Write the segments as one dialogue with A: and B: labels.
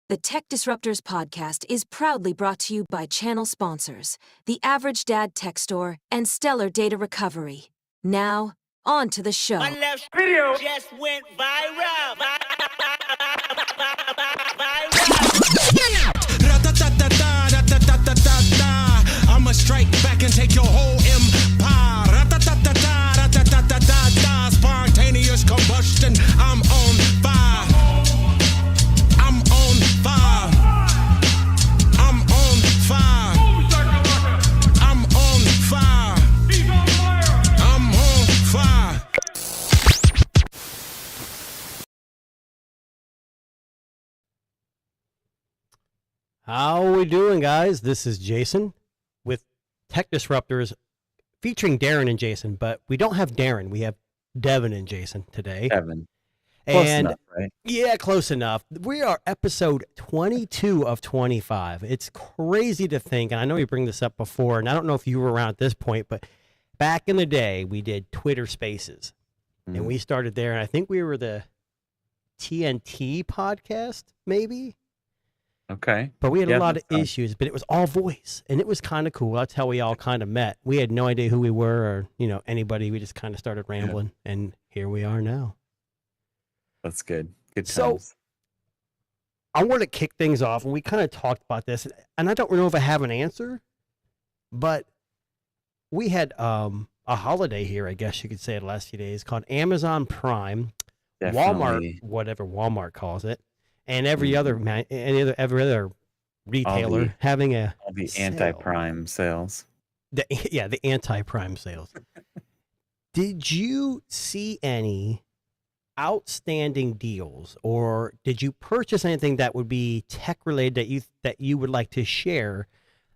A: The Tech Disruptors podcast is proudly brought to you by channel sponsors, The Average Dad Tech Store and Stellar Data Recovery. Now, on to the show.
B: My left video just went viral.
C: I'ma strike back and take your whole empire. Spontaneous combustion. I'm on fire. I'm on fire. I'm on fire. I'm on fire. I'm on fire.
D: How are we doing, guys? This is Jason with Tech Disruptors featuring Darren and Jason, but we don't have Darren. We have Devin and Jason today.
E: Devin. Close enough, right?
D: Yeah, close enough. We are episode 22 of 25. It's crazy to think, and I know we bring this up before, and I don't know if you were around at this point, but back in the day, we did Twitter Spaces, and we started there, and I think we were the TNT podcast, maybe?
E: Okay.
D: But we had a lot of issues, but it was all voice, and it was kind of cool. That's how we all kind of met. We had no idea who we were or, anybody. We just kind of started rambling, and here we are now.
E: That's good. Good times.
D: So I want to kick things off, and we kind of talked about this, and I don't know if I have an answer, but we had a holiday here, I guess you could say, the last few days called Amazon Prime,
E: Definitely.
D: Walmart, whatever Walmart calls it, and every other retailer having
E: all the anti-prime sales.
D: The anti-prime sales. Did you see any outstanding deals, or did you purchase anything that would be tech related that you would like to share?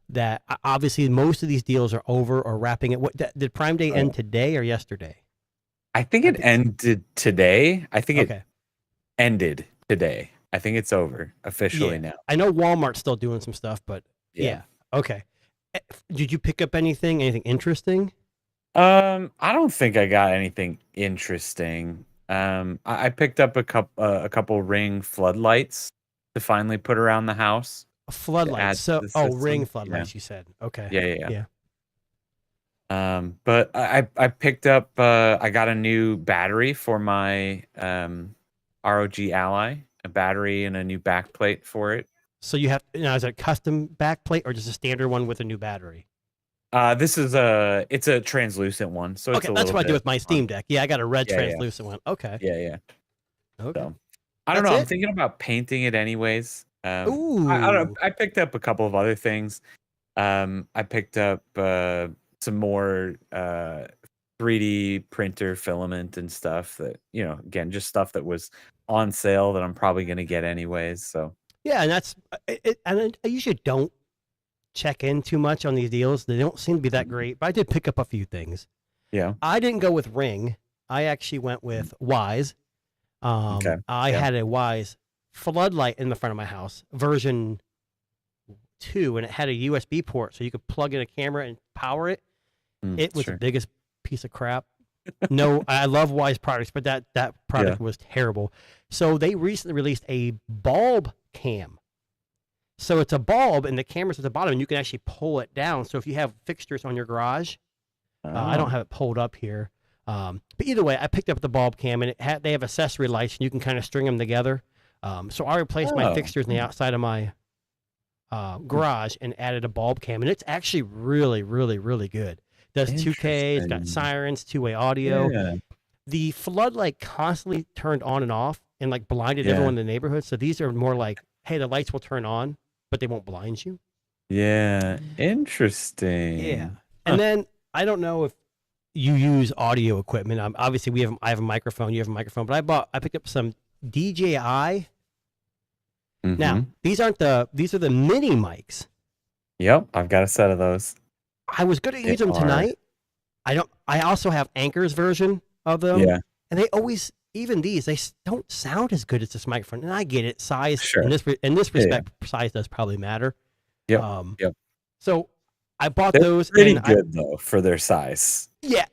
D: That obviously most of these deals are over or wrapping it. What did Prime Day end today or yesterday?
E: I think it ended today. I think it ended today. I think it's over officially now.
D: I know Walmart's still doing some stuff, but yeah. Okay. Did you pick up anything interesting?
E: I don't think I got anything interesting. I picked up a couple Ring floodlights to finally put around the house.
D: Floodlights. So, Ring floodlights. You said. Okay.
E: Yeah. But I picked up. I got a new battery for my ROG Ally. A battery and a new backplate for it.
D: So you have is it a custom backplate or just a standard one with a new battery?
E: This is it's a translucent one. So
D: okay, that's what I do with my Steam Deck. Yeah, I got a red translucent one. Okay.
E: Yeah.
D: Okay.
E: So, I don't know. I'm thinking about painting it anyways.
D: Ooh.
E: I picked up a couple of other things. I picked up some more 3D printer filament and stuff that, again, just stuff that was on sale that I'm probably going to get anyways. So
D: yeah, and that's it. And I usually don't check in too much on these deals. They don't seem to be that great, but I did pick up a few things.
E: Yeah.
D: I didn't go with Ring. I actually went with Wyze. I had a Wyze floodlight in the front of my house, version 2, and it had a USB port, so you could plug in a camera and power it. It was the biggest piece of crap. No, I love Wyze products, but that product was terrible. So they recently released a bulb cam. So it's a bulb, and the camera's at the bottom, and you can actually pull it down. So if you have fixtures on your garage, I don't have it pulled up here. But either way, I picked up the bulb cam, and they have accessory lights, and you can kind of string them together. So I replaced my fixtures on the outside of my garage and added a bulb cam, and it's actually really, really, really good. Does 2K, it's got sirens, two-way audio. Yeah. The floodlight constantly turned on and off and blinded everyone in the neighborhood. So these are more like, hey, the lights will turn on, but they won't blind you.
E: Yeah, interesting.
D: Yeah. And then I don't know if you use audio equipment. Obviously I have a microphone, you have a microphone, but I picked up some DJI. Now, these are the mini mics.
E: Yep, I've got a set of those.
D: I was going to use them tonight. I also have Anker's version of them. Yeah. And they always, even these, they don't sound as good as this microphone. And I get it. Size, in this respect, size does probably matter.
E: Yep.
D: So I bought those.
E: Pretty good, though, for their size.
D: Yeah.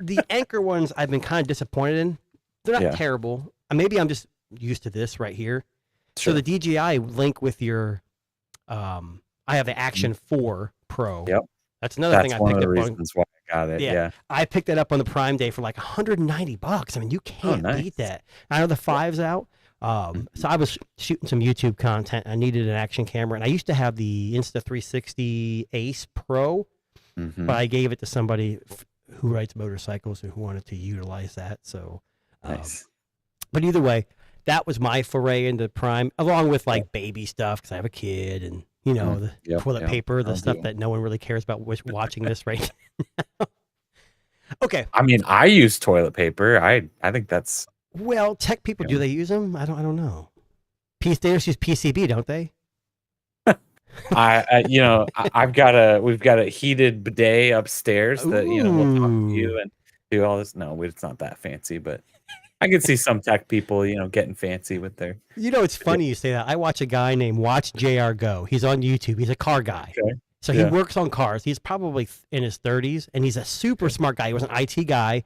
D: The Anker ones I've been kind of disappointed in. They're not terrible. Maybe I'm just used to this right here. So the DJI link with your, I have the Action 4 Pro.
E: Yep.
D: That's another thing I picked up on.
E: That's one of the reasons why I got it. Yeah.
D: I picked it up on the Prime Day for like $190. I mean, you can't beat that. I know the 5's out. So I was shooting some YouTube content. I needed an action camera, and I used to have the Insta360 Ace Pro, but I gave it to somebody who rides motorcycles and who wanted to utilize that. So,
E: nice.
D: But either way, that was my foray into Prime, along with like baby stuff because I have a kid and the toilet paper, the stuff that no one really cares about watching this right now. Okay.
E: I mean, I use toilet paper. I think that's.
D: Well, tech people, do they use them? I don't know. They just use PCB, don't they?
E: we've got a heated bidet upstairs that we'll talk to you and do all this. No, it's not that fancy, but I can see some tech people, getting fancy with their.
D: It's funny you say that. I watch a guy named Watch JR Go. He's on YouTube. He's a car guy.
E: Okay.
D: So he works on cars. He's probably in his 30s, and he's a super smart guy. He was an IT guy.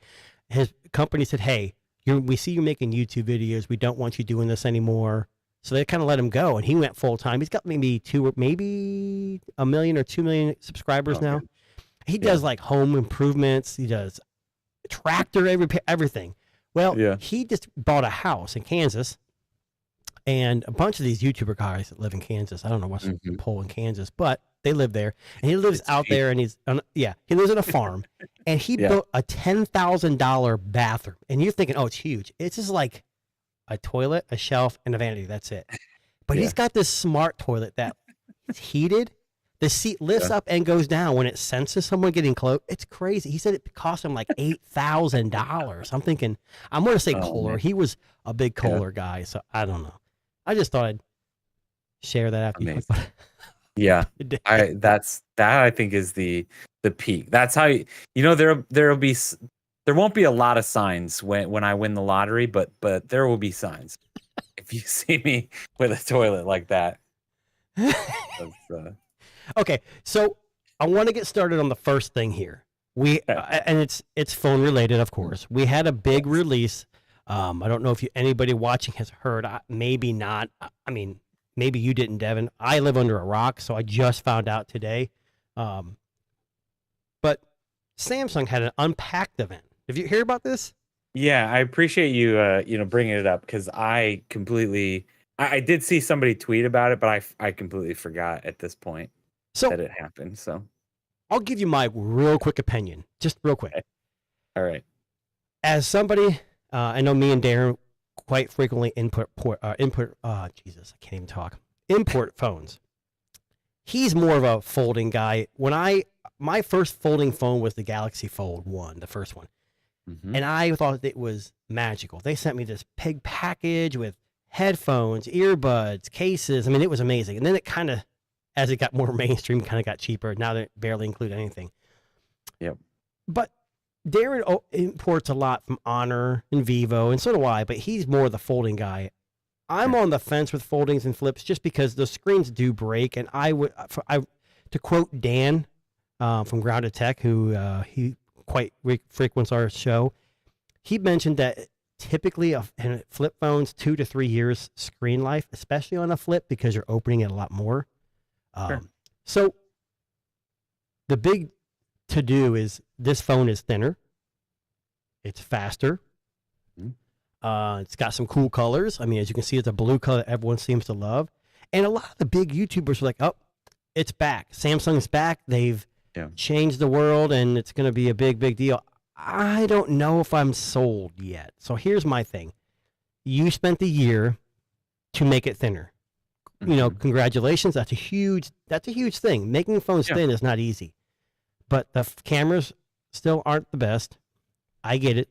D: His company said, hey, we see you making YouTube videos. We don't want you doing this anymore. So they kind of let him go, and he went full time. He's got maybe 1 million or 2 million subscribers now. He does like home improvements. He does tractor everything. Well, he just bought a house in Kansas, and a bunch of these YouTuber guys that live in Kansas. I don't know what's the poll in Kansas, but they live there, and he lives out there, and he lives on a farm, and he built a $10,000 bathroom, and you're thinking, oh, it's huge. It's just like a toilet, a shelf, and a vanity. That's it. But he's got this smart toilet that's heated. The seat lifts up and goes down when it senses someone getting close. It's crazy. He said it cost him like $8,000. I'm thinking, I'm going to say Kohler. Man. He was a big Kohler guy, so I don't know. I just thought I'd share that after you.
E: Yeah, I think is the peak. That's how there won't be a lot of signs when I win the lottery, but there will be signs if you see me with a toilet like that.
D: Okay, so I want to get started on the first thing here. And it's phone related, of course. We had a big release. I don't know if anybody watching has heard. Maybe not. I mean, maybe you didn't, Devin. I live under a rock, so I just found out today. But Samsung had an Unpacked event. Have you heard about this?
E: Yeah, I appreciate you bringing it up because I did see somebody tweet about it, but I completely forgot at this point that it happened. So
D: I'll give you my real quick opinion, just real quick.
E: Okay. All right.
D: As somebody, I know me and Darren quite frequently import phones. He's more of a folding guy. My first folding phone was the Galaxy Fold 1, the first one. And I thought it was magical. They sent me this big package with headphones, earbuds, cases. I mean, it was amazing. And then it kind of, as it got more mainstream, kind of got cheaper. Now they barely include anything.
E: Yep.
D: But Darren imports a lot from Honor and Vivo, and so do I, but he's more the folding guy. I'm on the fence with foldings and flips just because the screens do break. And to quote Dan from Grounded Tech, who he quite frequents our show, he mentioned that typically in flip phones, 2 to 3 years screen life, especially on a flip because you're opening it a lot more. So the big to do is this phone is thinner, it's faster, it's got some cool colors. I mean, as you can see, it's a blue color that everyone seems to love, and a lot of the big YouTubers are like, oh, it's back, Samsung's back, they've changed the world, and it's going to be a big deal. I don't know if I'm sold yet. So here's my thing. You spent the year to make it thinner. Congratulations. That's a huge thing. Making phones thin is not easy. But the cameras still aren't the best. I get it.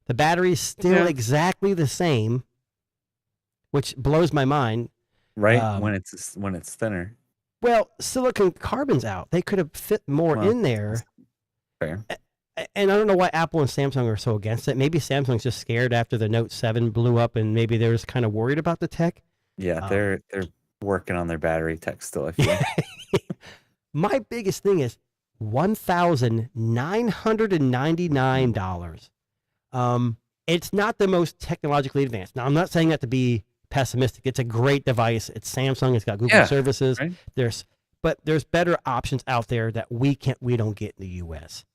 D: The battery's still exactly the same, which blows my mind.
E: Right, when it's thinner.
D: Well, silicon carbon's out. They could have fit more in there.
E: Fair.
D: And I don't know why Apple and Samsung are so against it. Maybe Samsung's just scared after the Note 7 blew up, and maybe they're just kind of worried about the tech.
E: Yeah, they're working on their battery tech still, I feel.
D: My biggest thing is $1,999. It's not the most technologically advanced. Now, I'm not saying that to be pessimistic. It's a great device. It's Samsung. It's got Google services.
E: Right?
D: There's better options out there that we don't get in the U.S.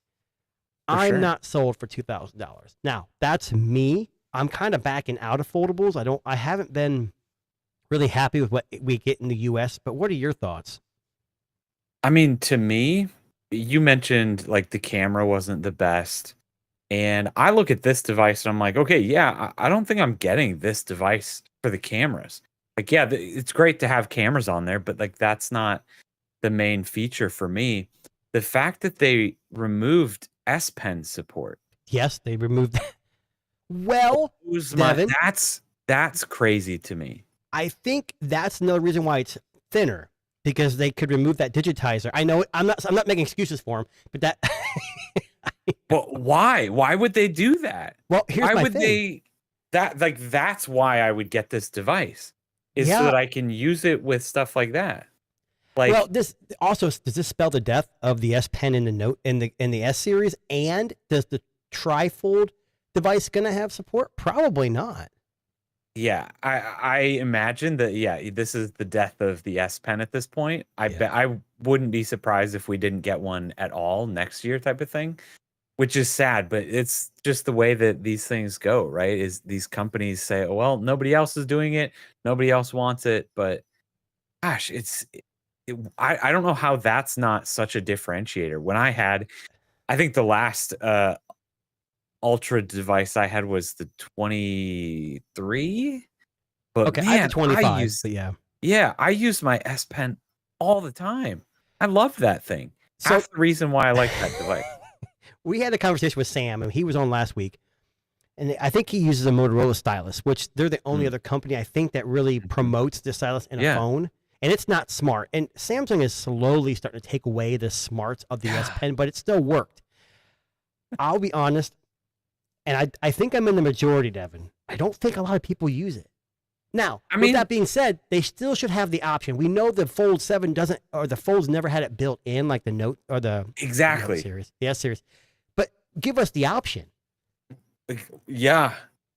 D: I'm not sold for $2,000. Now, that's me. I'm kind of backing out of foldables. I haven't been really happy with what we get in the U.S., but what are your thoughts?
E: I mean, to me, you mentioned like the camera wasn't the best. And I look at this device and I'm like, okay, yeah, I don't think I'm getting this device for the cameras. Like, yeah, it's great to have cameras on there, but like that's not the main feature for me. The fact that they removed S Pen support.
D: Yes, they removed that. Well, Devin,
E: that's crazy to me.
D: I think that's another reason why it's thinner, because they could remove that digitizer. I know I'm not making excuses for them, but that.
E: But why? Why would they do that?
D: Well, here's
E: why
D: my
E: would
D: thing.
E: That's why I would get this device, is so that I can use it with stuff like that. Like,
D: well, this also, does this spell the death of the S Pen in the Note in the S series? And does the trifold device gonna have support? Probably not.
E: Yeah, I imagine that. Yeah, this is the death of the S Pen at this point. I wouldn't be surprised if we didn't get one at all next year, type of thing. Which is sad, but it's just the way that these things go, right? Is these companies say, oh, well, nobody else is doing it, nobody else wants it, but gosh, I don't know how that's not such a differentiator. When I think the last Ultra device I had was the 23. But
D: okay,
E: man,
D: I have the 25.
E: Yeah, I use my S Pen all the time. I love that thing.
D: So,
E: half the reason why I like that device.
D: We had a conversation with Sam, and he was on last week, and I think he uses a Motorola stylus, which they're the only other company I think that really promotes the stylus in a phone, and it's not smart. And Samsung is slowly starting to take away the smarts of the S Pen, but it still worked. I'll be honest, and I think I'm in the majority, Devin. I don't think a lot of people use it. Now, with that being said, they still should have the option. We know the Fold 7 doesn't, or the Folds never had it built in like the Note or the
E: Exactly.
D: Note series, the S series. But give us the option.
E: Yeah.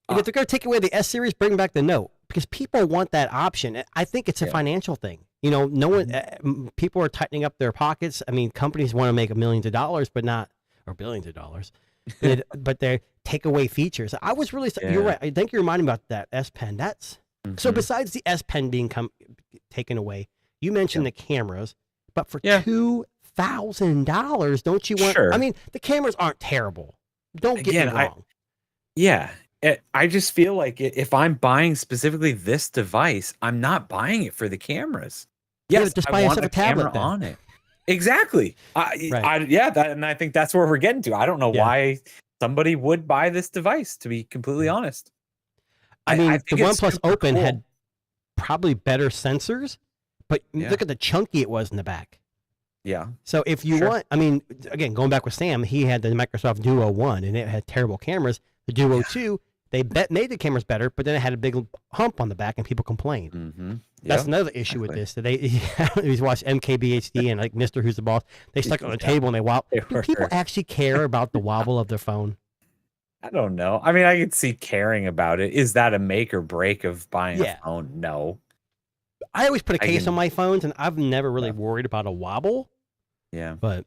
D: And if they're going to take away the S series, bring back the Note, because people want that option. I think it's a financial thing. You know, no one, people are tightening up their pockets. I mean, companies want to make millions of dollars, but not, or billions of dollars, but they take away features. I was really, you're right. I think you're reminding me about that S Pen. That's, so besides the S Pen being taken away, you mentioned the cameras, but for $2,000, don't you want?
E: Sure.
D: I mean, the cameras aren't terrible. Don't get me wrong.
E: I just feel like if I'm buying specifically this device, I'm not buying it for the cameras. Yes,
D: just
E: I
D: buy
E: want
D: a
E: a
D: tablet
E: camera
D: then.
E: on it. Exactly. And I think that's where we're getting to. I don't know why somebody would buy this device, to be completely honest.
D: I mean, the OnePlus Open had probably better sensors, but look at the chunky it was in the back.
E: Yeah.
D: So if you want, I mean, again, going back with Sam, he had the Microsoft Duo 1, and it had terrible cameras. The Duo 2, they made the cameras better, but then it had a big hump on the back, and people complained.
E: Mm-hmm.
D: That's another issue with this. That you watch MKBHD and like Mr. Who's the Boss. They stuck it on the table and they wobble. Do people actually care about the wobble of their phone?
E: I don't know. I mean, I could see caring about it. Is that a make or break of buying a phone? No.
D: I always put a case on my phones, and I've never really worried about a wobble.
E: Yeah.
D: But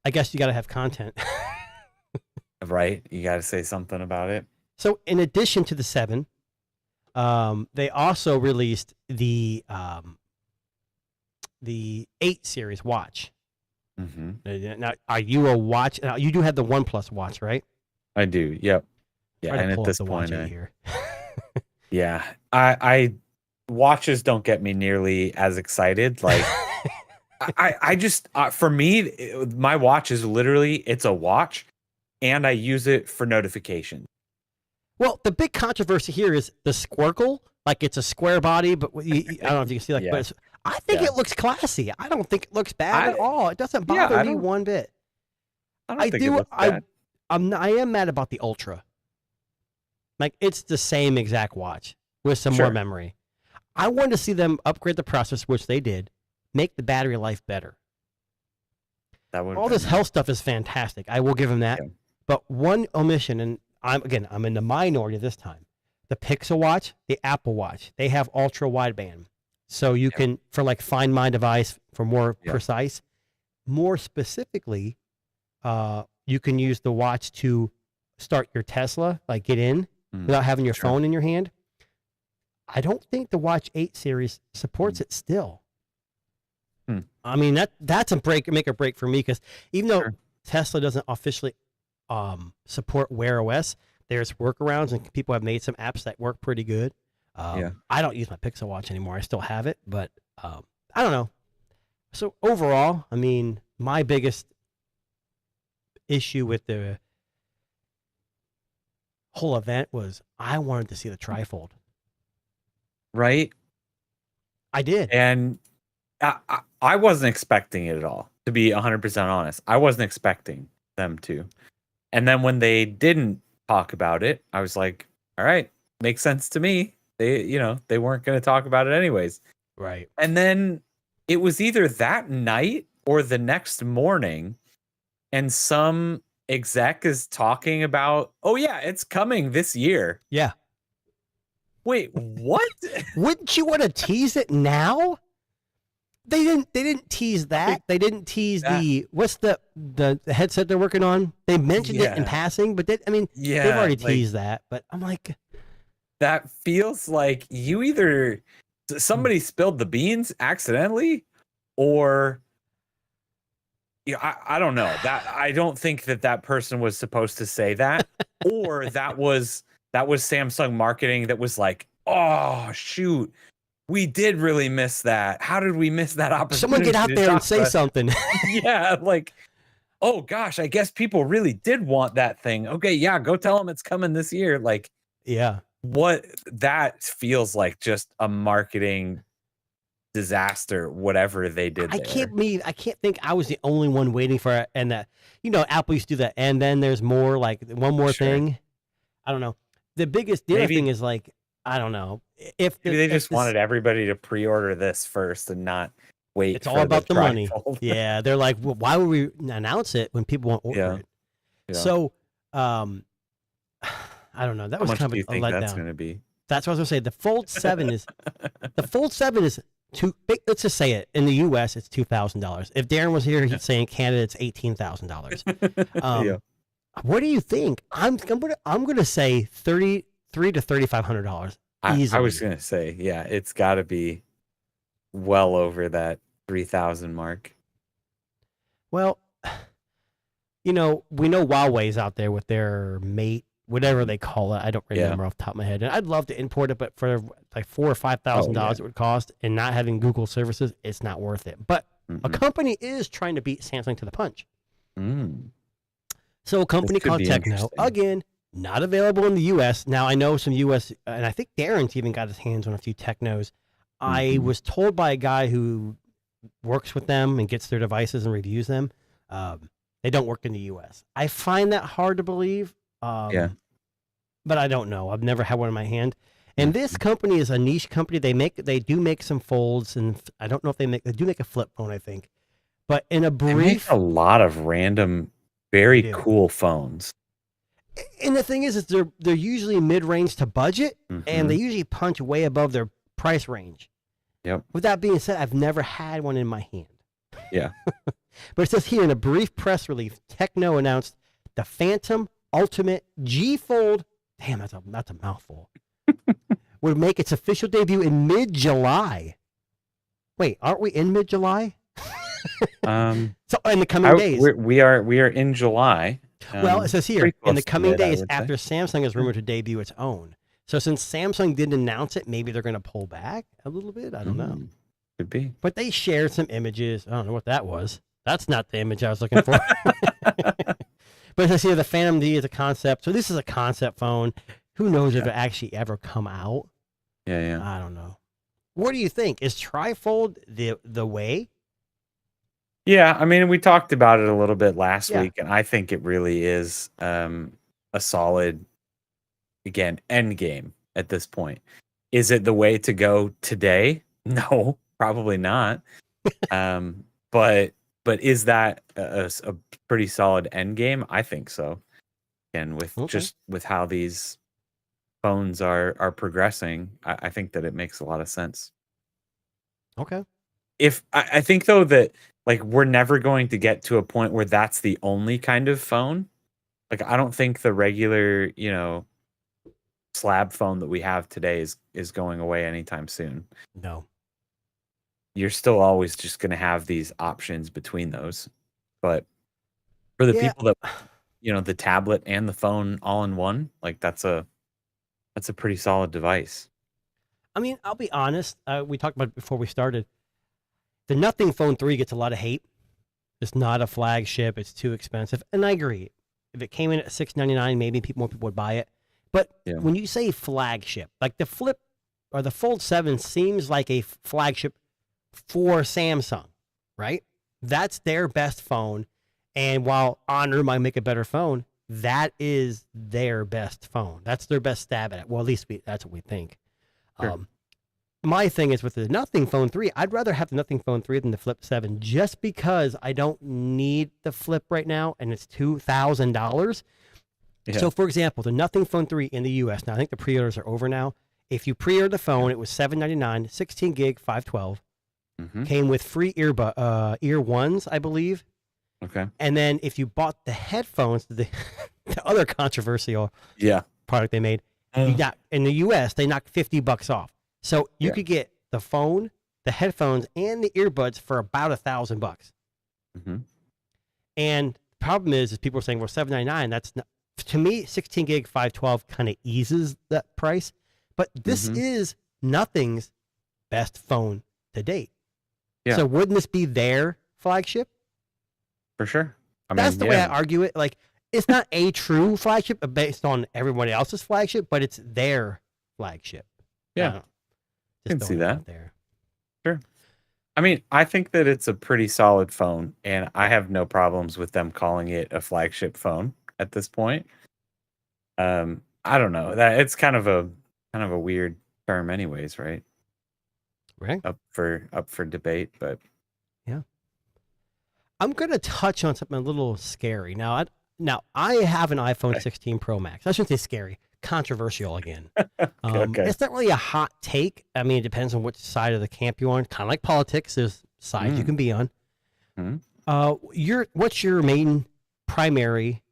D: I guess you got to have content.
E: Right. You got to say something about it.
D: So in addition to the 7, they also released the 8 series watch.
E: Mm-hmm.
D: Now, are you a watch? Now, you do have the OnePlus watch, right?
E: I do. Yep. Yeah. And at this point,
D: here.
E: Yeah, I watches don't get me nearly as excited. Like, I just for me, my watch is literally it's a watch, and I use it for notifications.
D: Well, the big controversy here is the Squircle. Like, it's a square body, but I don't know if you can see that. But I think it looks classy. I don't think it looks bad at all. It doesn't bother me one bit.
E: I think it looks bad.
D: I am mad about the Ultra. Like, it's the same exact watch with some more memory. I wanted to see them upgrade the processor, which they did, make the battery life better. All this health stuff is fantastic. I will give them that. Yeah. But one omission, and I'm in the minority this time, the Pixel Watch, the Apple Watch, they have ultra wideband. So you can, for like Find My Device, for more precise, more specifically, you can use the watch to start your Tesla, like get in without having your phone in your hand. I don't think the Watch 8 series supports it still. I mean, that's a make or break for me, because even though Tesla doesn't officially support Wear OS, there's workarounds, and people have made some apps that work pretty good. I don't use my Pixel Watch anymore. I still have it, but I don't know. So overall, I mean, my biggest issue with the whole event was I wanted to see the trifold.
E: Right?
D: I did.
E: And I wasn't expecting it at all, to be 100% honest. I wasn't expecting them to. And then when they didn't talk about it, I was like, all right, makes sense to me. They weren't going to talk about it anyways.
D: Right.
E: And then it was either that night or the next morning, and some exec is talking about, oh yeah, it's coming this year.
D: Yeah.
E: Wait, what?
D: Wouldn't you want to tease it now? They didn't tease that. They didn't tease what's the headset they're working on? They mentioned it in passing, but they've already teased that. But I'm like,
E: that feels like you either somebody spilled the beans accidentally, or I don't know. That I don't think that person was supposed to say that, or that was Samsung marketing that was like, oh shoot, we did really miss that. How did we miss that opportunity?
D: Someone get out there and say something.
E: Yeah, like, oh gosh, I guess people really did want that thing. Okay, yeah, go tell them it's coming this year. Like,
D: yeah,
E: what that feels like, just a marketing disaster, whatever they did.
D: I can't think I was the only one waiting for it, and that Apple used to do that, and then there's more, like one more thing. I don't know. The biggest thing is, like, I don't know if
E: maybe they just wanted everybody to pre-order this first and not wait.
D: It's all about the money. Yeah, they're like, well, why would we announce it when people won't order it? Yeah. So, I don't know. That was kind of a letdown.
E: That's going to be?
D: That's what I was going to say. The Fold 7 is let's just say it. In the U.S., it's $2,000. If Darren was here, he'd say in Canada it's $18,000. What do you think? I'm gonna say $3,300 to $3,500.
E: I was gonna say, yeah, it's got to be well over that 3,000 mark.
D: Well, we know Huawei's out there with their Mate, whatever they call it. I don't remember off the top of my head. And I'd love to import it, but for like $4,000 or $5,000 it would cost, and not having Google services, it's not worth it. But a company is trying to beat Samsung to the punch. So a company called Techno, again, not available in the U.S. Now, I know some U.S., and I think Darren's even got his hands on a few Technos. I was told by a guy who works with them and gets their devices and reviews them, they don't work in the U.S. I find that hard to believe, but I don't know. I've never had one in my hand. And this company is a niche company. They do make some folds, and I don't know if they do make a flip phone, I think. But in a brief...
E: They make a lot of random, very cool phones.
D: And the thing is they're usually mid-range to budget, and they usually punch way above their price range.
E: Yep.
D: With that being said, I've never had one in my hand.
E: Yeah.
D: But it says here in a brief press release, Techno announced the Phantom Ultimate G Fold. Damn, that's a mouthful. Would make its official debut in mid-July. Wait, aren't we in mid-July? So in the coming days,
E: we are in July.
D: Well, it says here in the coming days after Samsung is rumored to debut its own. So since Samsung didn't announce it, maybe they're going to pull back a little bit. I don't know.
E: Could be.
D: But they shared some images. I don't know what that was. That's not the image I was looking for. But it says here the Phantom D is a concept. So this is a concept phone. Who knows if it actually ever come out?
E: Yeah.
D: I don't know. What do you think? Is Trifold the way?
E: Yeah, I mean, we talked about it a little bit last week, and I think it really is a solid, again, end game at this point. Is it the way to go today? No, probably not. But is that a pretty solid end game? I think so. And with how these phones are progressing, I think that it makes a lot of sense.
D: Okay.
E: If I think though that like we're never going to get to a point where that's the only kind of phone. Like I don't think the regular, slab phone that we have today is going away anytime soon.
D: No.
E: You're still always just going to have these options between those. But for the
D: Yeah.
E: people that the tablet and the phone all in one, like that's a pretty solid device.
D: I mean, I'll be honest. We talked about it before we started. The Nothing Phone 3 gets a lot of hate. It's not a flagship. It's too expensive. And I agree. If it came in at $699, maybe more people would buy it. But when you say flagship, like the Flip or the Fold 7 seems like a flagship for Samsung, right? That's their best phone. And while Honor might make a better phone, that is their best phone. That's their best stab at it. Well, at least that's what we think.
E: Sure.
D: My thing is with the Nothing Phone 3, I'd rather have the Nothing Phone 3 than the Flip 7 just because I don't need the Flip right now, and it's $2,000. Yeah. So, for example, the Nothing Phone 3 in the U.S., now I think the pre-orders are over now. If you pre-order the phone, it was $799, 16 gig, 512. Came with free ear ones, I believe.
E: Okay.
D: And then if you bought the headphones, the other controversial product they made, you got, in the U.S., they knocked $50 off. So you could get the phone, the headphones, and the earbuds for about $1,000. And the problem is people are saying, well, $799. That's not, to me, 16 gig 512 kind of eases that price. But this is Nothing's best phone to date. Yeah. So wouldn't this be their flagship?
E: For sure.
D: That's the way I argue it. Like, it's not a true flagship based on everybody else's flagship, but it's their flagship.
E: Yeah. I can see that.
D: There.
E: Sure. I mean, I think that it's a pretty solid phone, and I have no problems with them calling it a flagship phone at this point. I don't know. That it's kind of a weird term anyways, right?
D: Right.
E: Up for debate, but
D: yeah. I'm going to touch on something a little scary. Now I have an iPhone 16 Pro Max. I shouldn't say scary. Controversial again.
E: Okay.
D: It's not really a hot take. I mean, it depends on which side of the camp you're on. Kind of like politics, there's sides you can be on. What's your main primary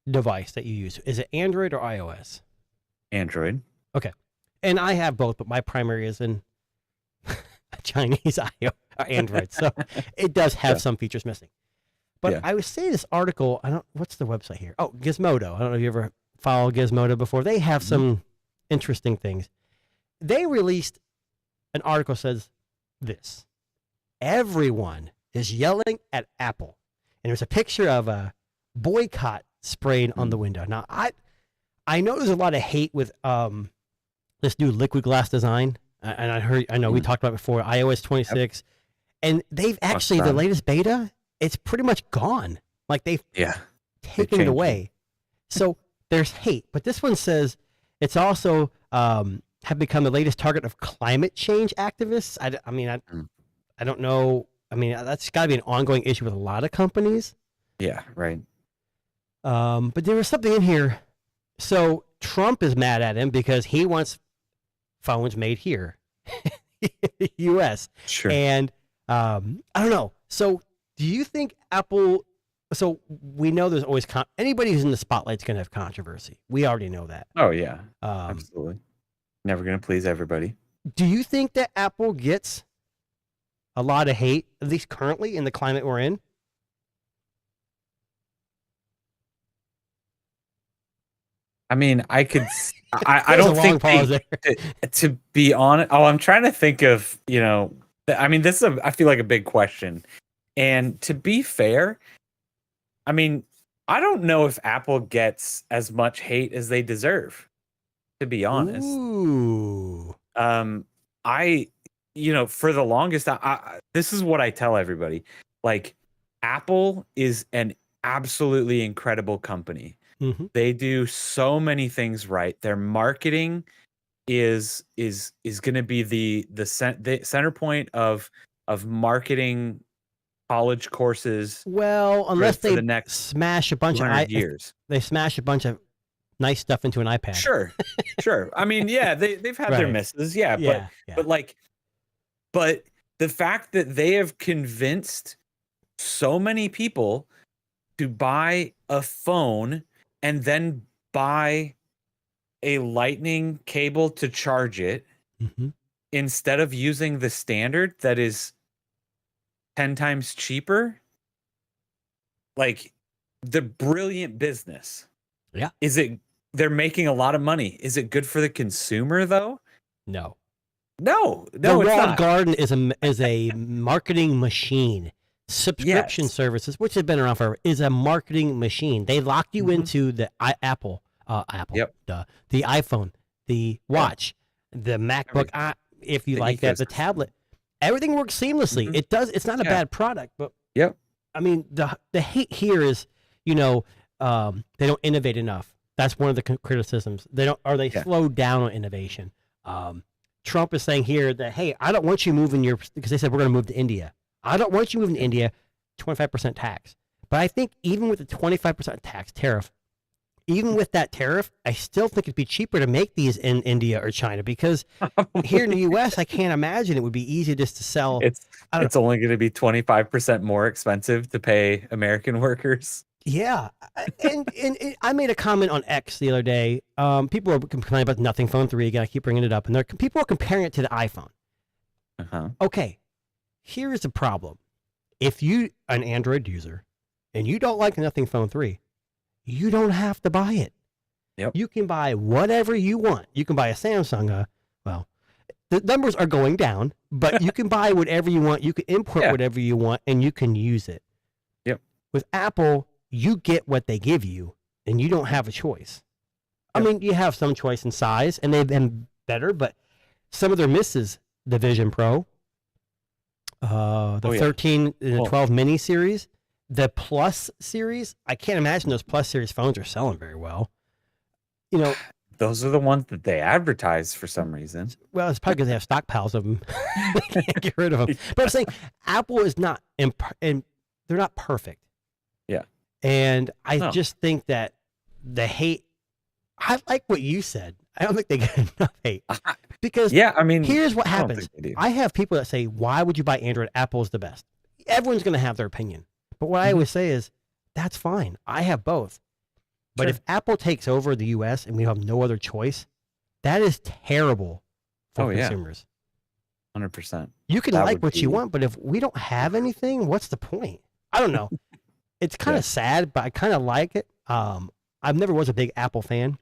D: device that you use? Is it Android or iOS?
E: Android.
D: Okay. And I have both, but my primary is in Chinese Android. So it does have some features missing. But I was saying this article, what's the website here? Oh, Gizmodo. I don't know if you ever follow Gizmodo before. They have some interesting things. They released an article says this. Everyone is yelling at Apple. And there's a picture of a boycott sprayed on the window. Now, I know there's a lot of hate with this new liquid glass design. And I know we talked about it before, iOS 26. And they've actually, the latest beta, it's pretty much gone. Like they've taken it away. So there's hate. But this one says it's also have become the latest target of climate change activists. I don't know. I mean, that's got to be an ongoing issue with a lot of companies.
E: Yeah, right.
D: But there was something in here. So Trump is mad at him because he wants phones made here in the U.S.
E: Sure.
D: And I don't know. So do you think Apple... So we know there's always... anybody who's in the spotlight is going to have controversy. We already know that.
E: Oh, yeah. Absolutely. Never going to please everybody.
D: Do you think that Apple gets a lot of hate, at least currently in the climate we're in?
E: I mean, I could... I don't think to be honest... Oh, I'm trying to think of, I mean, this is, I feel like a big question. And to be fair, I mean, I don't know if Apple gets as much hate as they deserve, to be honest.
D: Ooh.
E: For the longest, this is what I tell everybody. Like, Apple is an absolutely incredible company.
D: Mm-hmm.
E: They do so many things right. Their marketing is going to be the center point of marketing college courses.
D: Well, unless they
E: the next
D: smash a bunch of
E: years.
D: They smash a bunch of nice stuff into an iPad.
E: Sure. I mean, yeah, they've had their misses, but the fact that they have convinced so many people to buy a phone and then buy a lightning cable to charge it instead of using the standard that is 10 times cheaper, like the brilliant business.
D: Yeah.
E: They're making a lot of money. Is it good for the consumer though?
D: No.
E: The
D: it's
E: Walled
D: not. Garden is a marketing machine. Subscription services, which have been around forever, is a marketing machine. They lock you into the Apple, the iPhone, the watch, the MacBook. If you like that, the tablet, everything works seamlessly. It does. It's not a bad product, but I mean, the hate here is, they don't innovate enough. That's one of the criticisms. They slowed down on innovation. Trump is saying here that, hey, I don't want you moving because they said we're going to move to India. I don't want you moving to India, 25% tax. But I think even with the 25% tax tariff, even with that tariff, I still think it'd be cheaper to make these in India or China, because here in the U.S., I can't imagine it would be easy just to sell.
E: It's only going to be 25% more expensive to pay American workers.
D: Yeah, and I made a comment on X the other day. People are complaining about the Nothing Phone 3 again. I keep bringing it up, and people are comparing it to the iPhone. Okay, here's the problem: if you an Android user and you don't like the Nothing Phone 3, you don't have to buy it.
E: Yep.
D: You can buy whatever you want. You can buy a Samsung. Well, the numbers are going down, but you can buy whatever you want. You can import whatever you want, and you can use it.
E: Yep.
D: With Apple, you get what they give you, and you don't have a choice. I mean, you have some choice in size, and they've been better, but some of their misses, the Vision Pro, the 13 and the 12 mini series, the Plus series, I can't imagine those Plus series phones are selling very well.
E: Those are the ones that they advertise for some reason.
D: Well, it's probably because they have stockpiles of them. They can't get rid of them. But I'm saying Apple is not, and they're not perfect.
E: Yeah.
D: And I just think that the hate, I like what you said. I don't think they get enough hate. Because here's what happens. I have people that say, why would you buy Android? Apple is the best. Everyone's going to have their opinion. But what I always say is, that's fine. I have both. But if Apple takes over the U.S. and we have no other choice, that is terrible for consumers.
E: 100%.
D: You can like what you want, but if we don't have anything, what's the point? I don't know. It's kind of sad, but I kind of like it. I've never was a big Apple fan,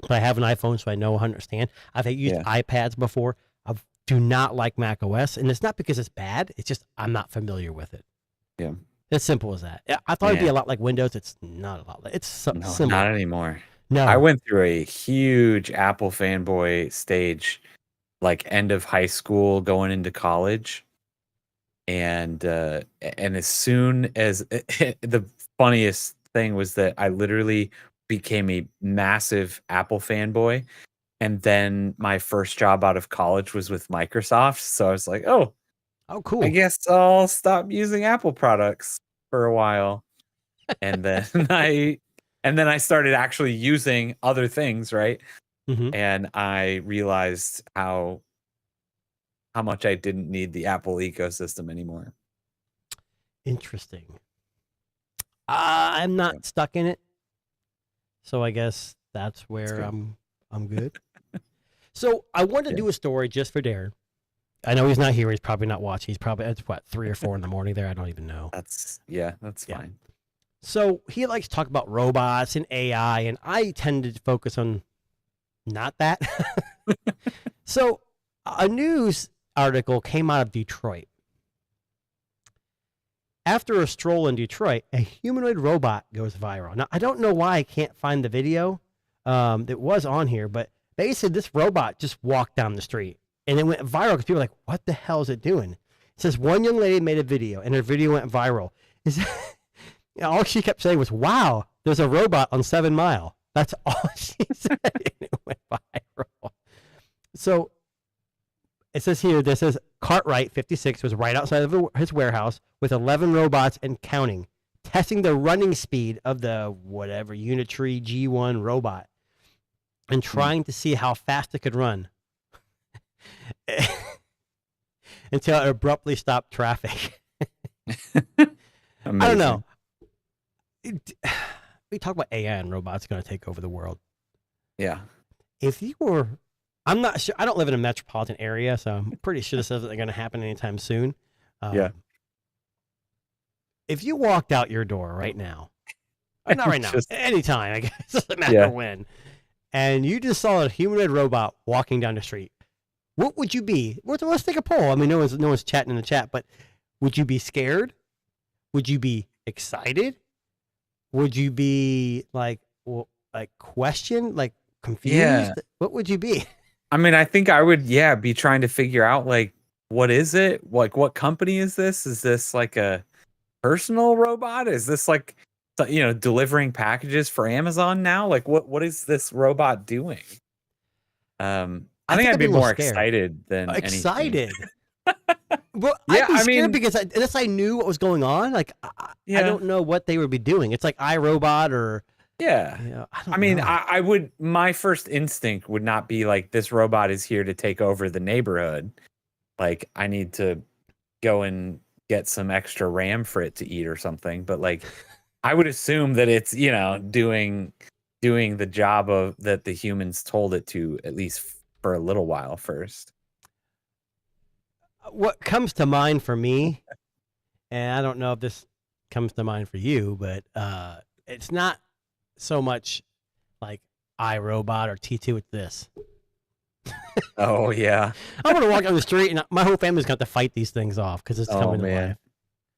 D: but I have an iPhone, so I know, understand. I've used iPads before. I do not like Mac OS, and it's not because it's bad. It's just I'm not familiar with it.
E: Yeah.
D: As simple as that. I thought it'd be a lot like Windows. It's not a lot. It's similar.
E: Not anymore.
D: No.
E: I went through a huge Apple fanboy stage, like end of high school, going into college. And as soon as the funniest thing was that I literally became a massive Apple fanboy, and then my first job out of college was with Microsoft, so I was like, oh
D: cool,
E: I guess I'll stop using Apple products for a while. And then I started actually using other things, right? And I realized how much I didn't need the Apple ecosystem anymore.
D: Interesting. I'm not stuck in it, so I guess that's where I'm good. So I wanted to do a story just for Darren. I know he's not here. He's probably not watching. He's probably it's 3 or 4 in the morning there. I don't even know.
E: That's fine.
D: So he likes to talk about robots and AI, and I tended to focus on not that. So a news article came out of Detroit. After a stroll in Detroit, a humanoid robot goes viral. Now, I don't know why I can't find the video that was on here, but basically this robot just walked down the street, and it went viral because people were like, what the hell is it doing? It says one young lady made a video, and her video went viral. All she kept saying was, wow, there's a robot on 7 Mile. That's all she said, and it went viral. So it says here, this says Cartwright, 56, was right outside of his warehouse with 11 robots and counting, testing the running speed of the whatever Unitree G1 robot. and trying to see how fast it could run until it abruptly stopped traffic. I don't know. We talk about AI and robots going to take over the world.
E: Yeah.
D: If you were, I'm not sure. I don't live in a metropolitan area, so I'm pretty sure this isn't going to happen anytime soon.
E: Yeah.
D: If you walked out your door right now, not right now, anytime, I guess, doesn't matter when, and you just saw a humanoid robot walking down the street, what would you be? Let's take a poll. I mean, no one's chatting in the chat, but would you be scared? Would you be excited? Would you be like questioned, like confused?
E: Yeah.
D: What would you be?
E: I mean, I think I would, be trying to figure out like, what is it? Like, what company is this? Is this like a personal robot? Is this like, delivering packages for Amazon now? Like, what is this robot doing? I think I'd be more excited than
D: excited. Well, I'd be scared because unless I knew what was going on, like I don't know what they would be doing. It's like iRobot or
E: I would. My first instinct would not be like, this robot is here to take over the neighborhood. Like, I need to go and get some extra RAM for it to eat or something. But like, I would assume that it's doing the job of that the humans told it to, at least for a little while first.
D: What comes to mind for me, and I don't know if this comes to mind for you, but it's not so much like iRobot or T2. It's this.
E: Oh yeah.
D: I'm gonna walk down the street and my whole family's got to fight these things off because it's coming to life.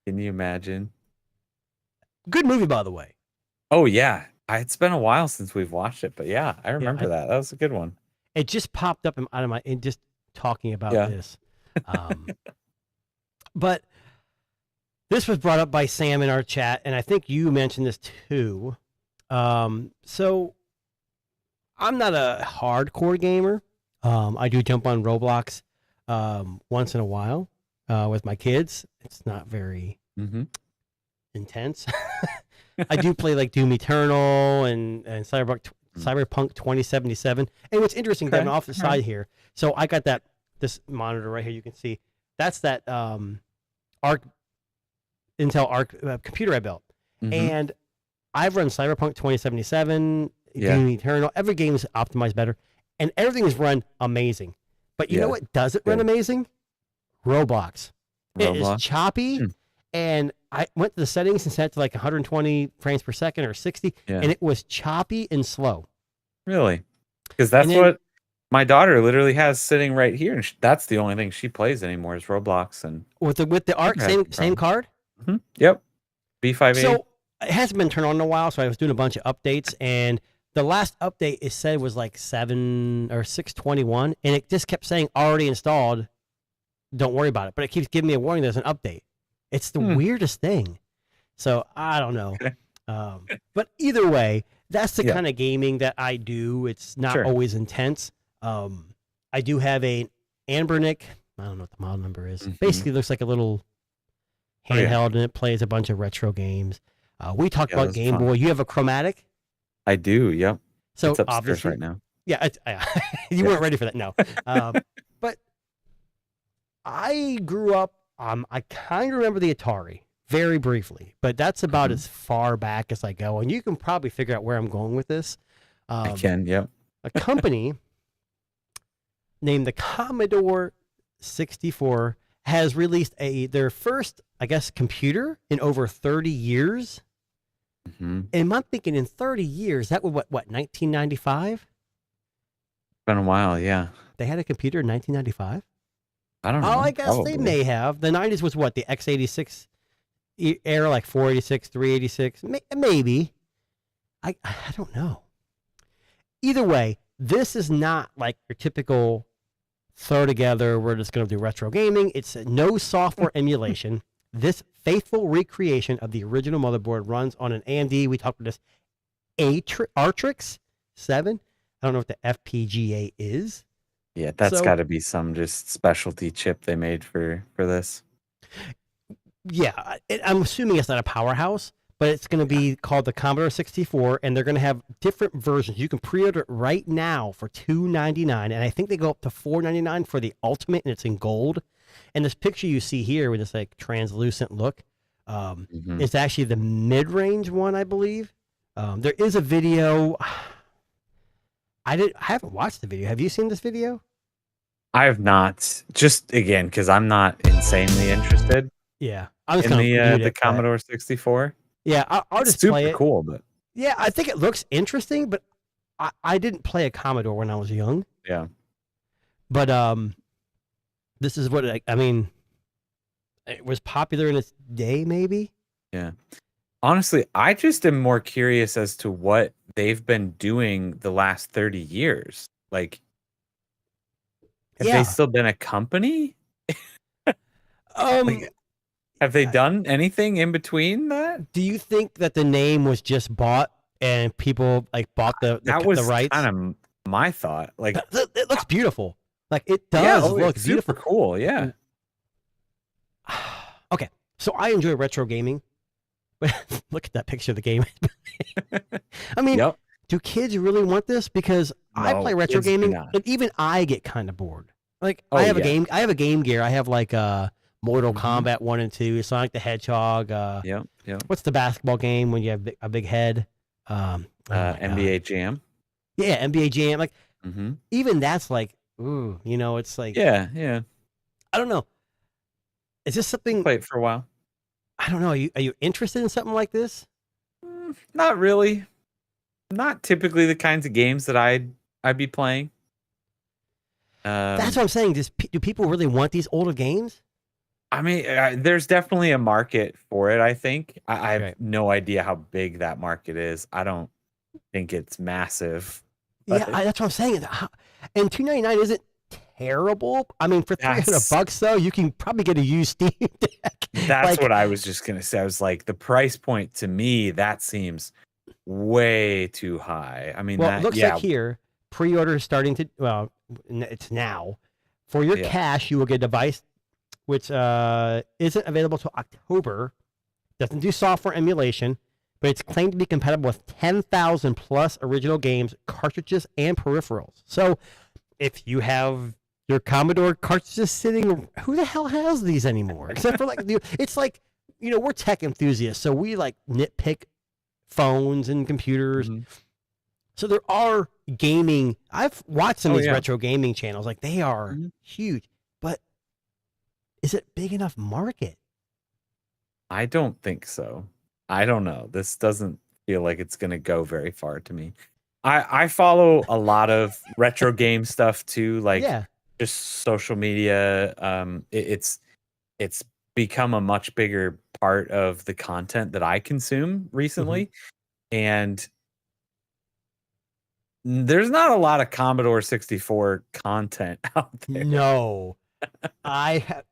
E: Can you imagine?
D: Good movie, by the way.
E: Oh yeah, it's been a while since we've watched it, but yeah, I remember that. That was a good one.
D: It just popped up out of in just talking about this. But this was brought up by Sam in our chat, and I think you mentioned this too. So I'm not a hardcore gamer. I do jump on Roblox once in a while with my kids. It's not very intense. I do play like Doom Eternal and Cyberpunk 2077. And what's interesting, Devin, off the side here. So I got this monitor right here. You can see that's that Intel Arc computer I built, and I've run Cyberpunk 2077, Doom Eternal. Every game is optimized better, and everything is run amazing. But you know what doesn't run amazing? Roblox. It is choppy, and I went to the settings and set it to like 120 frames per second or 60, and it was choppy and slow.
E: Really? Because that's what my daughter literally has sitting right here, and that's the only thing she plays anymore is Roblox. And
D: with the Arc, same card.
E: Yep, B5A.
D: So it hasn't been turned on in a while, so I was doing a bunch of updates, and the last update it said was like 7 or 621, and it just kept saying already installed. Don't worry about it, but it keeps giving me a warning there's an update. It's the weirdest thing. So I don't know. But either way, that's the kind of gaming that I do. It's not always intense. I do have a Anbernic. I don't know what the model number is. Basically, looks like a little handheld, and it plays a bunch of retro games. We talked about Game Boy. You have a Chromatic?
E: I do. Yep.
D: So
E: it's upstairs
D: obviously,
E: right now.
D: Yeah, you weren't ready for that. No. But I grew up. I kind of remember the Atari very briefly, but that's about as far back as I go. And you can probably figure out where I'm going with this.
E: I can. Yep.
D: A company named the Commodore 64 has released their first, I guess, computer in over 30 years. And I'm thinking in 30 years, that would what 1995?
E: Been a while, yeah.
D: They had a computer in 1995?
E: I don't know.
D: Oh, I guess they may have. The 90s was what, the x86 era, like 486, 386? Maybe. I don't know. Either way, this is not like your typical throw together, we're just going to do retro gaming. It's no software emulation. This faithful recreation of the original motherboard runs on an AMD, we talked about this, Artrix 7. I don't know what the FPGA is.
E: Yeah, that's got to be some just specialty chip they made for this.
D: Yeah, I'm assuming it's not a powerhouse, but it's going to be called the Commodore 64, and they're going to have different versions. You can pre-order it right now for $299, and I think they go up to $499 for the Ultimate, and it's in gold. And this picture you see here with this like translucent look, it's actually the mid-range one, I believe. There is a video. I haven't watched the video. Have you seen this video?
E: I have not. Just again, because I'm not insanely interested.
D: Yeah, I'm just
E: in the Commodore 64.
D: Yeah, I'll just
E: super
D: play it.
E: Cool, but
D: yeah, I think it looks interesting, but I didn't play a Commodore when I was young.
E: Yeah,
D: but this is what I mean. It was popular in its day, maybe.
E: Yeah. Honestly, I just am more curious as to what they've been doing the last 30 years. Like, have they still been a company? Like, have they done anything in between that?
D: Do you think that the name was just bought and people like bought the rights?
E: Kind of my thought. Like,
D: it looks beautiful. Like it does look beautiful.
E: Super cool. Yeah.
D: Okay, so I enjoy retro gaming. Look at that picture of the game. I mean, do kids really want this? Because I play retro gaming, and even I get kind of bored. Like I have a Game Gear. I have like Mortal Kombat 1 and 2, Sonic the Hedgehog. What's the basketball game when you have a big head?
E: NBA Jam.
D: Yeah, NBA Jam. Like even that's like, ooh, it's like
E: yeah.
D: I don't know. Is this something?
E: Play it for a while.
D: I don't know. Are you interested in something like this?
E: Not really. Not typically the kinds of games that I'd be playing.
D: That's what I'm saying. Do people really want these older games?
E: I mean, there's definitely a market for it. I think. I have no idea how big that market is. I don't think it's massive.
D: Yeah, that's what I'm saying. And $299 isn't terrible. I mean, for $300 though, you can probably get a used Steam Deck.
E: That's what I was just gonna say. I was like, the price point to me that seems way too high. I mean,
D: it looks like here pre-order is starting to. Well, it's now. For your cash, you will get a device which isn't available till October. Doesn't do software emulation, but it's claimed to be compatible with 10,000 plus original games, cartridges, and peripherals. So, if you have your Commodore cartridges sitting, who the hell has these anymore? Except for like, it's like, we're tech enthusiasts, so we like nitpick phones and computers. So there are gaming. I've watched some of these retro gaming channels. Like they are huge, but is it big enough market?
E: I don't think so. I don't know. This doesn't feel like it's going to go very far to me. I follow a lot of retro game stuff too, like just social media. It's become a much bigger part of the content that I consume recently, and there's not a lot of Commodore 64 content out there.
D: No. I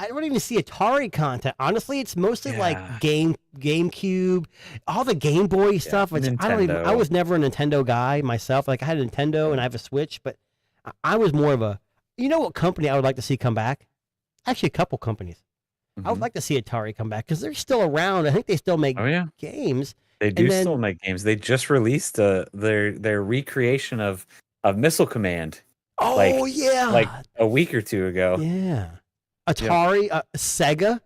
D: don't even see Atari content. Honestly, it's mostly like GameCube, all the Game Boy stuff. I was never a Nintendo guy myself. Like I had a Nintendo and I have a Switch, but I was more of a. You know what company I would like to see come back? Actually, a couple companies. I would like to see Atari come back because they're still around. I think they still make games.
E: They do still make games. They just released their recreation of Missile Command.
D: Oh,
E: like a week or two ago.
D: Yeah. Atari, Sega,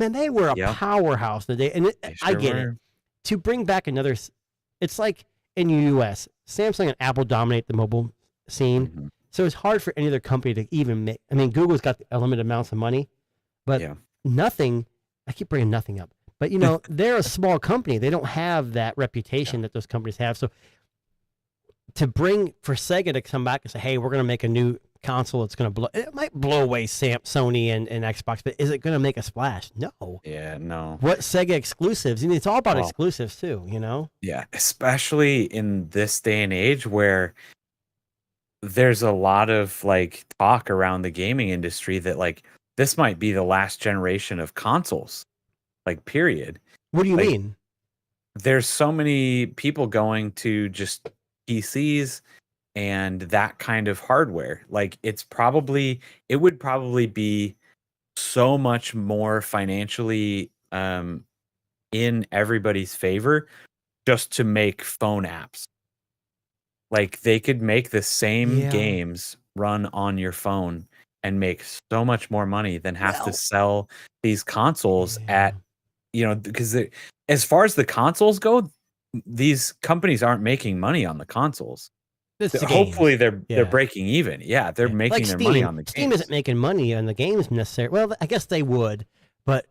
D: man, they were a powerhouse today. And I get it. To bring back another, it's like in the U.S., Samsung and Apple dominate the mobile scene. So it's hard for any other company to even make. I mean, Google's got the limited amounts of money, but nothing. I keep bringing nothing up. But, they're a small company. They don't have that reputation that those companies have. So for Sega to come back and say, hey, we're going to make a new console that's going to blow, it might blow away Sony and Xbox, but is it going to make a splash? No.
E: Yeah, no.
D: What Sega exclusives? I mean, it's all about exclusives too,
E: Yeah, especially in this day and age where there's a lot of like talk around the gaming industry that like this might be the last generation of consoles, like period.
D: What do you mean?
E: There's so many people going to just PCs and that kind of hardware. Like it would probably be so much more financially in everybody's favor just to make phone apps. Like they could make the same games run on your phone and make so much more money than have to sell these consoles at, because as far as the consoles go, these companies aren't making money on the consoles. Hopefully they're breaking even. Yeah, they're making their money on the games.
D: Steam isn't making money on the games necessarily. Well, I guess they would, but